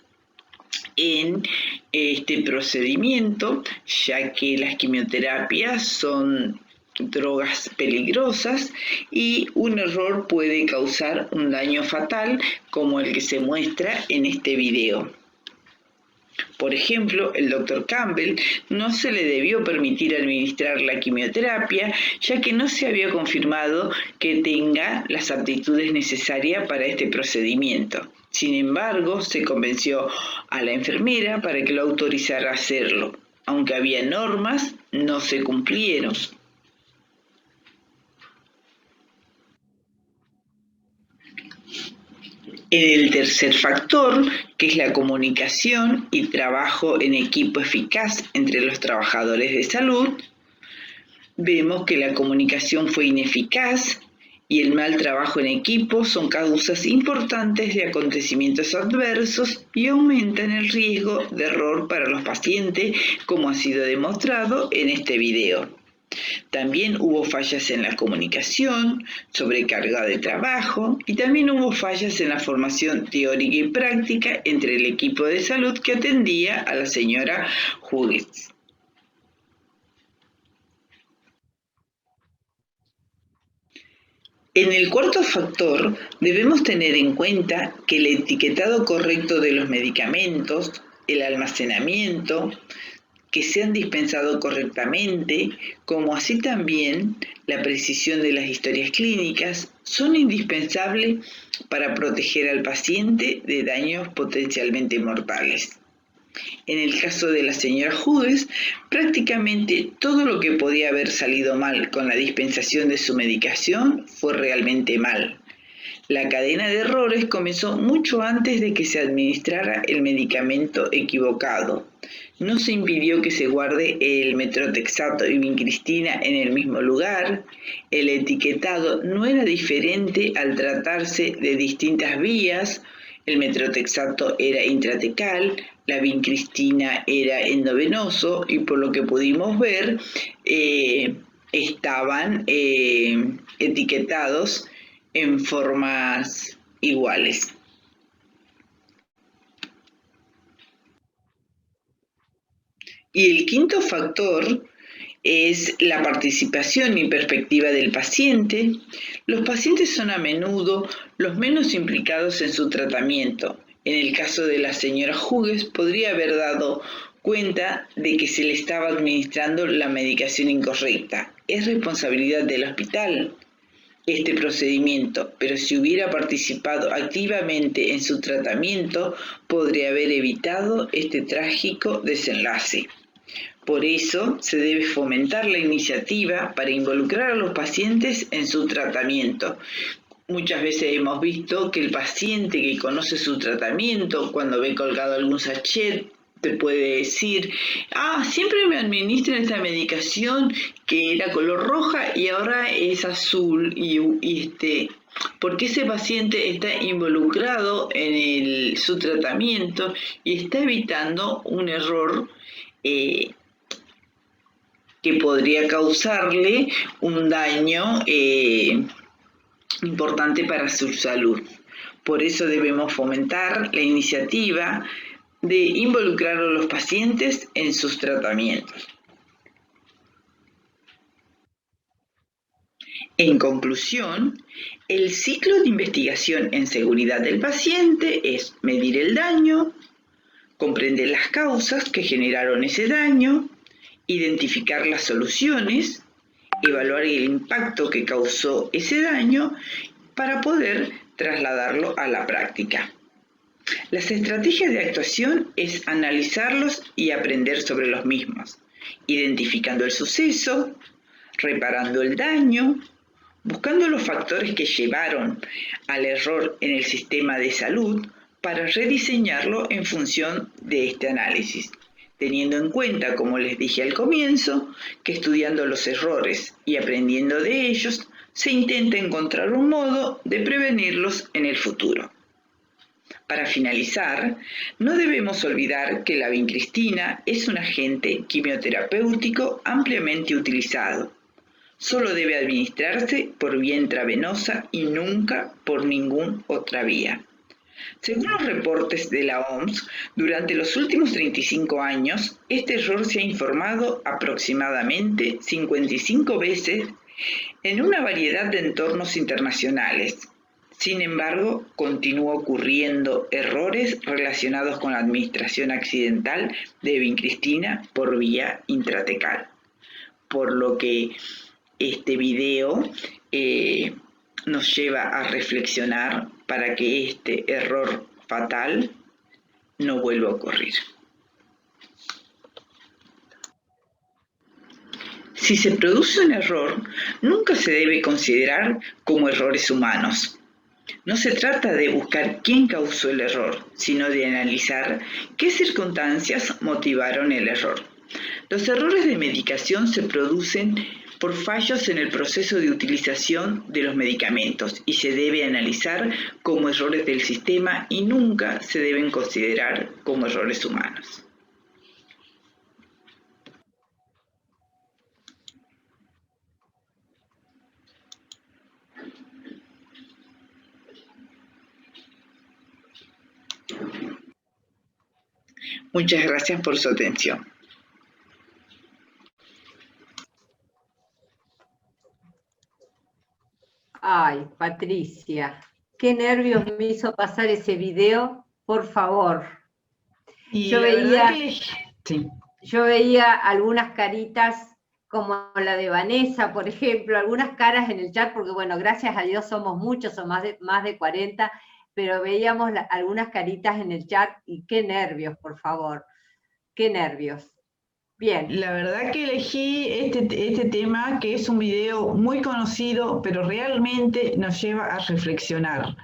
en este procedimiento, ya que las quimioterapias son drogas peligrosas y un error puede causar un daño fatal como el que se muestra en este video. Por ejemplo, el Dr. Campbell no se le debió permitir administrar la quimioterapia, ya que no se había confirmado que tenga las aptitudes necesarias para este procedimiento. Sin embargo, se convenció a la enfermera para que lo autorizara a hacerlo. Aunque había normas, no se cumplieron. En el tercer factor, que es la comunicación y trabajo en equipo eficaz entre los trabajadores de salud, vemos que la comunicación fue ineficaz y el mal trabajo en equipo son causas importantes de acontecimientos adversos y aumentan el riesgo de error para los pacientes, como ha sido demostrado en este video. También hubo fallas en la comunicación, sobrecarga de trabajo y también hubo fallas en la formación teórica y práctica entre el equipo de salud que atendía a la señora Hughes. En el cuarto factor, debemos tener en cuenta que el etiquetado correcto de los medicamentos, el almacenamiento, que sean dispensados correctamente, como así también la precisión de las historias clínicas, son indispensables para proteger al paciente de daños potencialmente mortales. En el caso de la señora Hughes, prácticamente todo lo que podía haber salido mal con la dispensación de su medicación fue realmente mal. La cadena de errores comenzó mucho antes de que se administrara el medicamento equivocado. No se impidió que se guarde el metrotexato y vincristina en el mismo lugar. El etiquetado no era diferente al tratarse de distintas vías. El metrotexato era intratecal, la vincristina era endovenoso y por lo que pudimos ver estaban etiquetados en formas iguales. Y el quinto factor es la participación y perspectiva del paciente. Los pacientes son a menudo los menos implicados en su tratamiento. En el caso de la señora Hughes, podría haber dado cuenta de que se le estaba administrando la medicación incorrecta. Es responsabilidad del hospital este procedimiento, pero si hubiera participado activamente en su tratamiento, podría haber evitado este trágico desenlace. Por eso se debe fomentar la iniciativa para involucrar a los pacientes en su tratamiento. Muchas veces hemos visto que el paciente que conoce su tratamiento, cuando ve colgado algún sachet, te puede decir, siempre me administran esta medicación que era color roja y ahora es azul, porque ese paciente está involucrado en su tratamiento y está evitando un error que podría causarle un daño importante para su salud. Por eso debemos fomentar la iniciativa de involucrar a los pacientes en sus tratamientos. En conclusión, el ciclo de investigación en seguridad del paciente es medir el daño, comprender las causas que generaron ese daño, identificar las soluciones, evaluar el impacto que causó ese daño para poder trasladarlo a la práctica. Las estrategias de actuación es analizarlos y aprender sobre los mismos, identificando el suceso, reparando el daño, buscando los factores que llevaron al error en el sistema de salud para rediseñarlo en función de este análisis, teniendo en cuenta, como les dije al comienzo, que estudiando los errores y aprendiendo de ellos, se intenta encontrar un modo de prevenirlos en el futuro. Para finalizar, no debemos olvidar que la vincristina es un agente quimioterapéutico ampliamente utilizado. Solo debe administrarse por vía intravenosa y nunca por ninguna otra vía. Según los reportes de la OMS, durante los últimos 35 años, este error se ha informado aproximadamente 55 veces en una variedad de entornos internacionales. Sin embargo, continúa ocurriendo errores relacionados con la administración accidental de vincristina por vía intratecal. Por lo que este video nos lleva a reflexionar para que este error fatal no vuelva a ocurrir. Si se produce un error, nunca se debe considerar como errores humanos. No se trata de buscar quién causó el error, sino de analizar qué circunstancias motivaron el error. Los errores de medicación se producen por fallos en el proceso de utilización de los medicamentos y se debe analizar como errores del sistema y nunca se deben considerar como errores humanos. Muchas gracias por su atención. Ay, Patricia, qué nervios me hizo pasar ese video, por favor. Y Yo la veía, verdad que sí. Yo veía algunas caritas como la de Vanessa, por ejemplo, algunas caras en el chat, porque bueno, gracias a Dios somos muchos, son más de 40, pero veíamos algunas caritas en el chat y qué nervios, por favor, qué nervios. Bien. La verdad que elegí este tema, que es un video muy conocido, pero realmente nos lleva a reflexionar.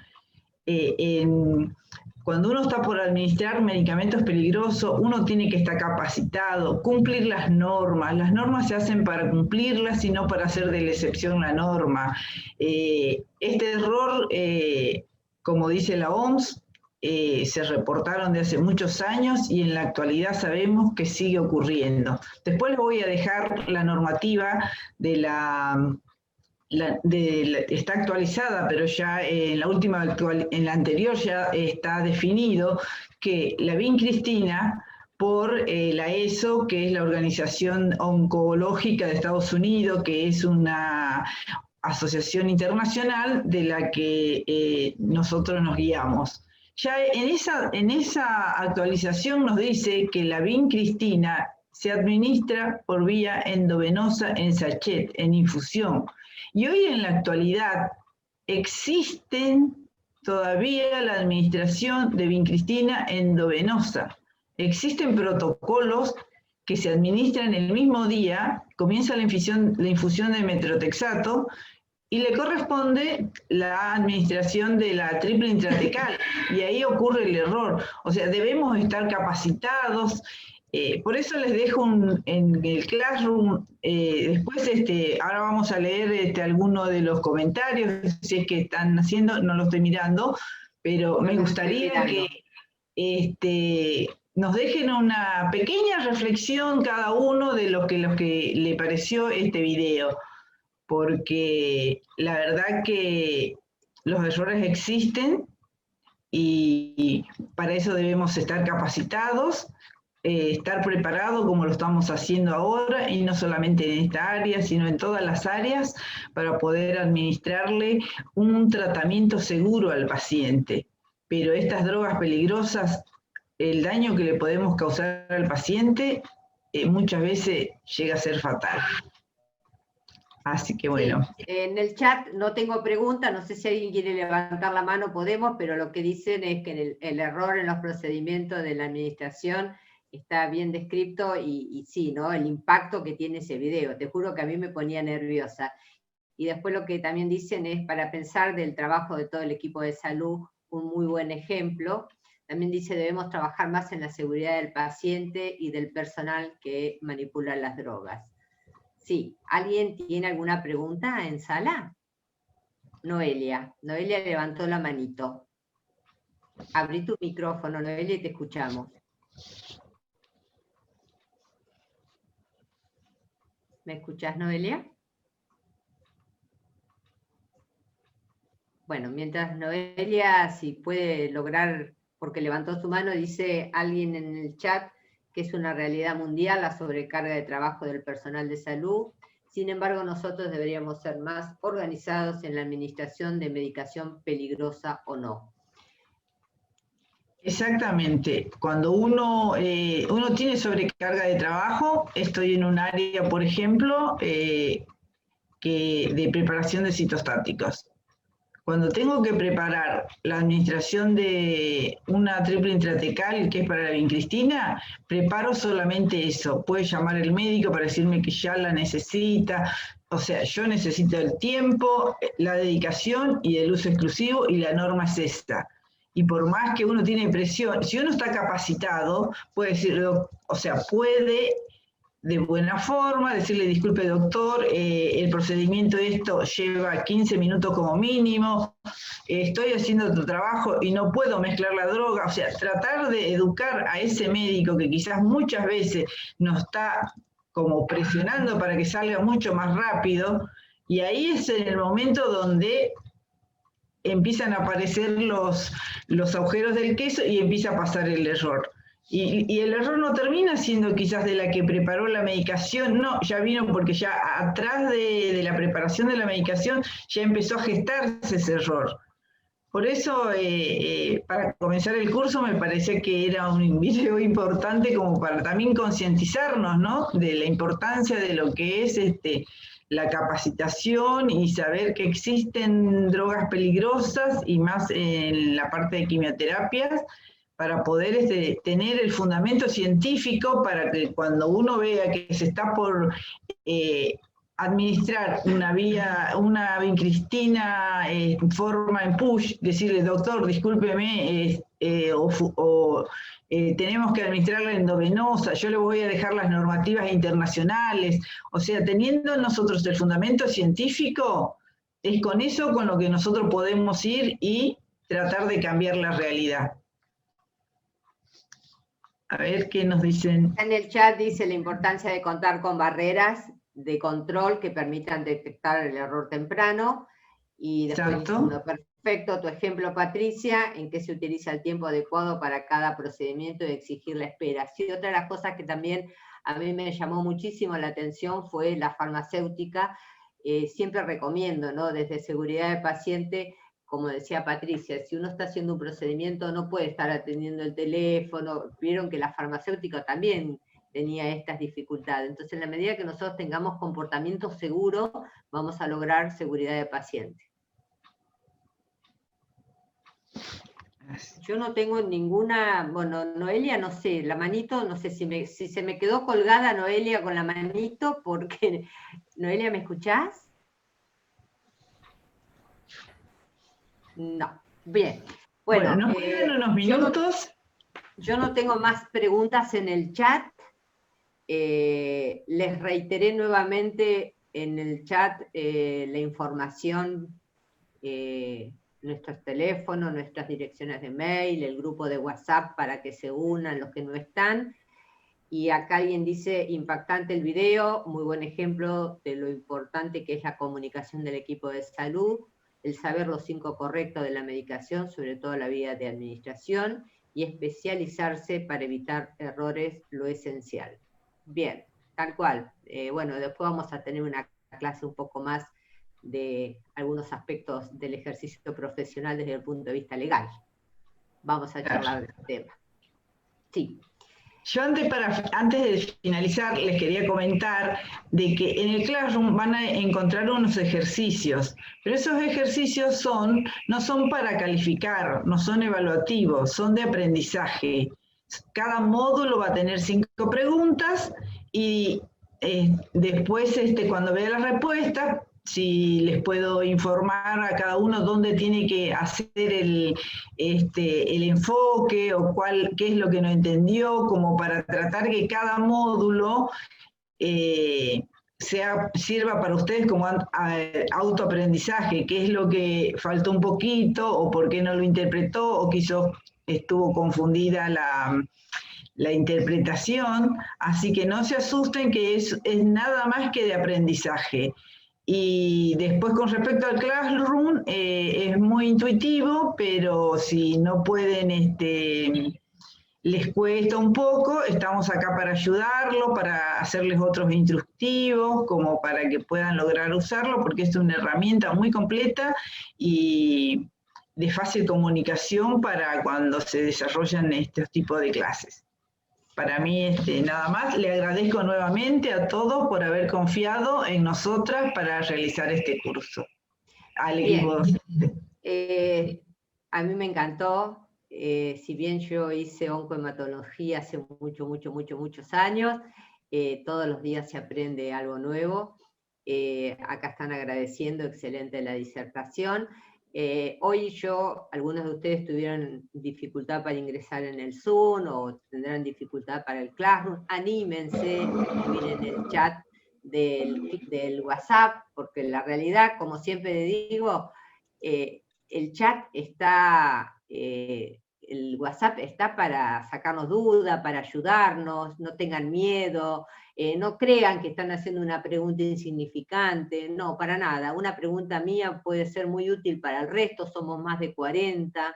Cuando uno está por administrar medicamentos peligrosos, uno tiene que estar capacitado, cumplir las normas se hacen para cumplirlas y no para hacer de la excepción la norma. Este error, como dice la OMS, se reportaron de hace muchos años y en la actualidad sabemos que sigue ocurriendo. Después les voy a dejar la normativa de está actualizada, pero ya en la anterior ya está definido que la vincristina por la ESO, que es la Organización Oncológica de Estados Unidos, que es una asociación internacional de la que nosotros nos guiamos. Ya en esa actualización nos dice que la vincristina se administra por vía endovenosa en sachet, en infusión. Y hoy en la actualidad existen todavía la administración de vincristina endovenosa. Existen protocolos que se administran el mismo día, comienza la infusión de metrotexato y le corresponde la administración de la triple intratecal, y ahí ocurre el error. O sea, debemos estar capacitados. Por eso les dejo en el Classroom, después ahora vamos a leer algunos de los comentarios, si es que están haciendo, no lo estoy mirando, pero me gustaría que nos dejen una pequeña reflexión cada uno de los que le pareció este video, porque la verdad que los errores existen y para eso debemos estar capacitados, estar preparados como lo estamos haciendo ahora, y no solamente en esta área, sino en todas las áreas, para poder administrarle un tratamiento seguro al paciente. Pero estas drogas peligrosas, el daño que le podemos causar al paciente muchas veces llega a ser fatal. Así que bueno. Sí, en el chat no tengo pregunta, no sé si alguien quiere levantar la mano, podemos, pero lo que dicen es que el error en los procedimientos de la administración está bien descrito y sí, ¿no? El impacto que tiene ese video. Te juro que a mí me ponía nerviosa. Y después lo que también dicen es, para pensar del trabajo de todo el equipo de salud, un muy buen ejemplo. También dice, debemos trabajar más en la seguridad del paciente y del personal que manipula las drogas. Sí, ¿alguien tiene alguna pregunta en sala? Noelia levantó la manito. Abrí tu micrófono, Noelia, y te escuchamos. ¿Me escuchás, Noelia? Bueno, mientras Noelia, si puede lograr, porque levantó su mano, dice alguien en el chat que es una realidad mundial la sobrecarga de trabajo del personal de salud. Sin embargo, nosotros deberíamos ser más organizados en la administración de medicación peligrosa o no. Exactamente. Cuando uno tiene sobrecarga de trabajo, estoy en un área, por ejemplo, de preparación de citostáticos. Cuando tengo que preparar la administración de una triple intratecal, que es para la vincristina, preparo solamente eso. Puede llamar el médico para decirme que ya la necesita. O sea, yo necesito el tiempo, la dedicación y el uso exclusivo, y la norma es esta. Y por más que uno tiene presión, si uno está capacitado, puede decirlo, o sea, puede de buena forma decirle, disculpe doctor, el procedimiento de esto lleva 15 minutos como mínimo, estoy haciendo tu trabajo y no puedo mezclar la droga. O sea, tratar de educar a ese médico que quizás muchas veces nos está como presionando para que salga mucho más rápido, y ahí es en el momento donde empiezan a aparecer los agujeros del queso y empieza a pasar el error. Y el error no termina siendo quizás de la que preparó la medicación, no, ya vino porque ya atrás de la preparación de la medicación ya empezó a gestarse ese error. Por eso, para comenzar el curso me parecía que era un video importante como para también concientizarnos, ¿no?, de la importancia de lo que es la capacitación y saber que existen drogas peligrosas y más en la parte de quimioterapias, para poder tener el fundamento científico para que cuando uno vea que se está por administrar una vincristina en forma en push, decirle, doctor, discúlpeme, tenemos que administrarla endovenosa, yo le voy a dejar las normativas internacionales. O sea, teniendo nosotros el fundamento científico, es con eso con lo que nosotros podemos ir y tratar de cambiar la realidad. A ver qué nos dicen. En el chat dice la importancia de contar con barreras de control que permitan detectar el error temprano. Y después dice, perfecto, tu ejemplo, Patricia, en qué se utiliza el tiempo adecuado para cada procedimiento y exigir la espera. Sí, otra de las cosas que también a mí me llamó muchísimo la atención fue la farmacéutica. Siempre recomiendo, ¿no?, desde seguridad del paciente, como decía Patricia, si uno está haciendo un procedimiento no puede estar atendiendo el teléfono. Vieron que la farmacéutica también tenía estas dificultades. Entonces, en la medida que nosotros tengamos comportamientos seguros, vamos a lograr seguridad del paciente. Yo no tengo ninguna, bueno, Noelia, no sé, la manito, no sé si se me quedó colgada Noelia con la manito, porque, Noelia, ¿me escuchás? No, bien. Bueno, nos quedan unos minutos. Yo no tengo más preguntas en el chat. Les reiteré nuevamente en el chat la información, nuestros teléfonos, nuestras direcciones de mail, el grupo de WhatsApp para que se unan los que no están. Y acá alguien dice, impactante el video, muy buen ejemplo de lo importante que es la comunicación del equipo de salud, el saber los 5 correctos de la medicación, sobre todo la vía de administración, y especializarse para evitar errores, lo esencial. Bien, tal cual. Bueno, después vamos a tener una clase un poco más de algunos aspectos del ejercicio profesional desde el punto de vista legal. Vamos a charlar de este tema. Sí. Yo antes de finalizar les quería comentar de que en el Classroom van a encontrar unos ejercicios, pero esos ejercicios no son para calificar, no son evaluativos, son de aprendizaje. Cada módulo va a tener 5 preguntas y después cuando vea las respuestas, si les puedo informar a cada uno dónde tiene que hacer el enfoque o qué es lo que no entendió, como para tratar que cada módulo sirva para ustedes como autoaprendizaje, qué es lo que faltó un poquito o por qué no lo interpretó o quizás estuvo confundida la interpretación. Así que no se asusten, que es nada más que de aprendizaje. Y después, con respecto al Classroom, es muy intuitivo, pero si no pueden, les cuesta un poco, estamos acá para ayudarlo, para hacerles otros instructivos, como para que puedan lograr usarlo, porque es una herramienta muy completa y de fácil comunicación para cuando se desarrollan estos tipos de clases. Para mí, nada más. Le agradezco nuevamente a todos por haber confiado en nosotras para realizar este curso. Al equipo docente. A mí me encantó. Si bien yo hice oncohematología hace muchos años, todos los días se aprende algo nuevo. Acá están agradeciendo, excelente la disertación. Hoy algunos de ustedes tuvieron dificultad para ingresar en el Zoom o tendrán dificultad para el Classroom. Anímense, miren el chat del WhatsApp, porque la realidad, como siempre digo, el chat está, el WhatsApp está para sacarnos dudas, para ayudarnos, no tengan miedo. No crean que están haciendo una pregunta insignificante, no, para nada. Una pregunta mía puede ser muy útil para el resto, somos más de 40.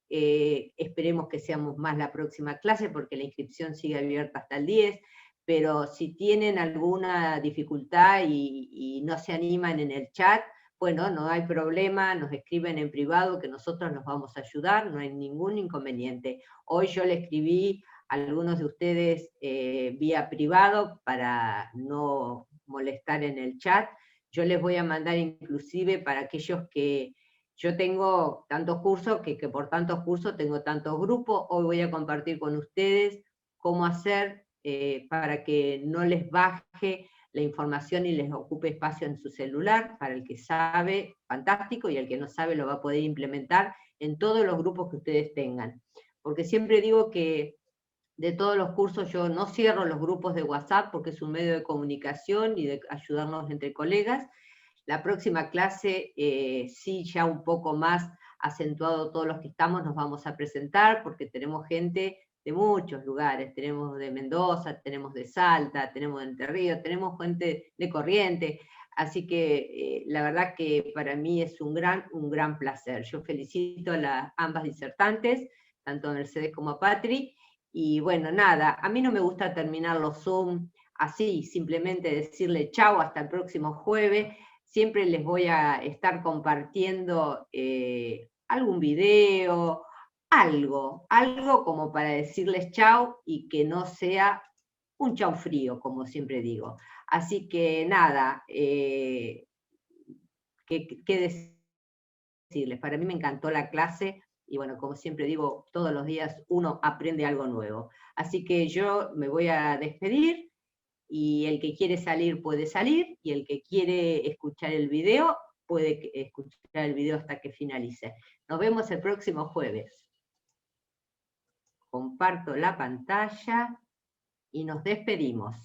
esperemos que seamos más la próxima clase, porque la inscripción sigue abierta hasta el 10, pero si tienen alguna dificultad y no se animan en el chat, bueno, no hay problema, nos escriben en privado que nosotros los vamos a ayudar, no hay ningún inconveniente. Hoy yo le escribí a algunos de ustedes vía privado para no molestar en el chat. Yo les voy a mandar inclusive para aquellos que yo tengo tantos cursos, que por tantos cursos tengo tantos grupos. Hoy voy a compartir con ustedes cómo hacer para que no les baje la información y les ocupe espacio en su celular. Para el que sabe, fantástico, y el que no sabe lo va a poder implementar en todos los grupos que ustedes tengan. Porque siempre digo que de todos los cursos yo no cierro los grupos de WhatsApp porque es un medio de comunicación y de ayudarnos entre colegas. La próxima clase, sí, ya un poco más acentuado todos los que estamos, nos vamos a presentar, porque tenemos gente de muchos lugares, tenemos de Mendoza, tenemos de Salta, tenemos de Entre Ríos, tenemos gente de Corrientes, así que la verdad que para mí es un gran placer. Yo felicito a ambas disertantes, tanto a Mercedes como a Patri, y bueno, nada, a mí no me gusta terminar los Zoom así, simplemente decirle chau, hasta el próximo jueves. Siempre les voy a estar compartiendo algún video, algo como para decirles chau y que no sea un chau frío, como siempre digo. Así que nada, ¿qué decirles? Para mí me encantó la clase y bueno, como siempre digo, todos los días uno aprende algo nuevo. Así que yo me voy a despedir. Y el que quiere salir puede salir, y el que quiere escuchar el video puede escuchar el video hasta que finalice. Nos vemos el próximo jueves. Comparto la pantalla y nos despedimos.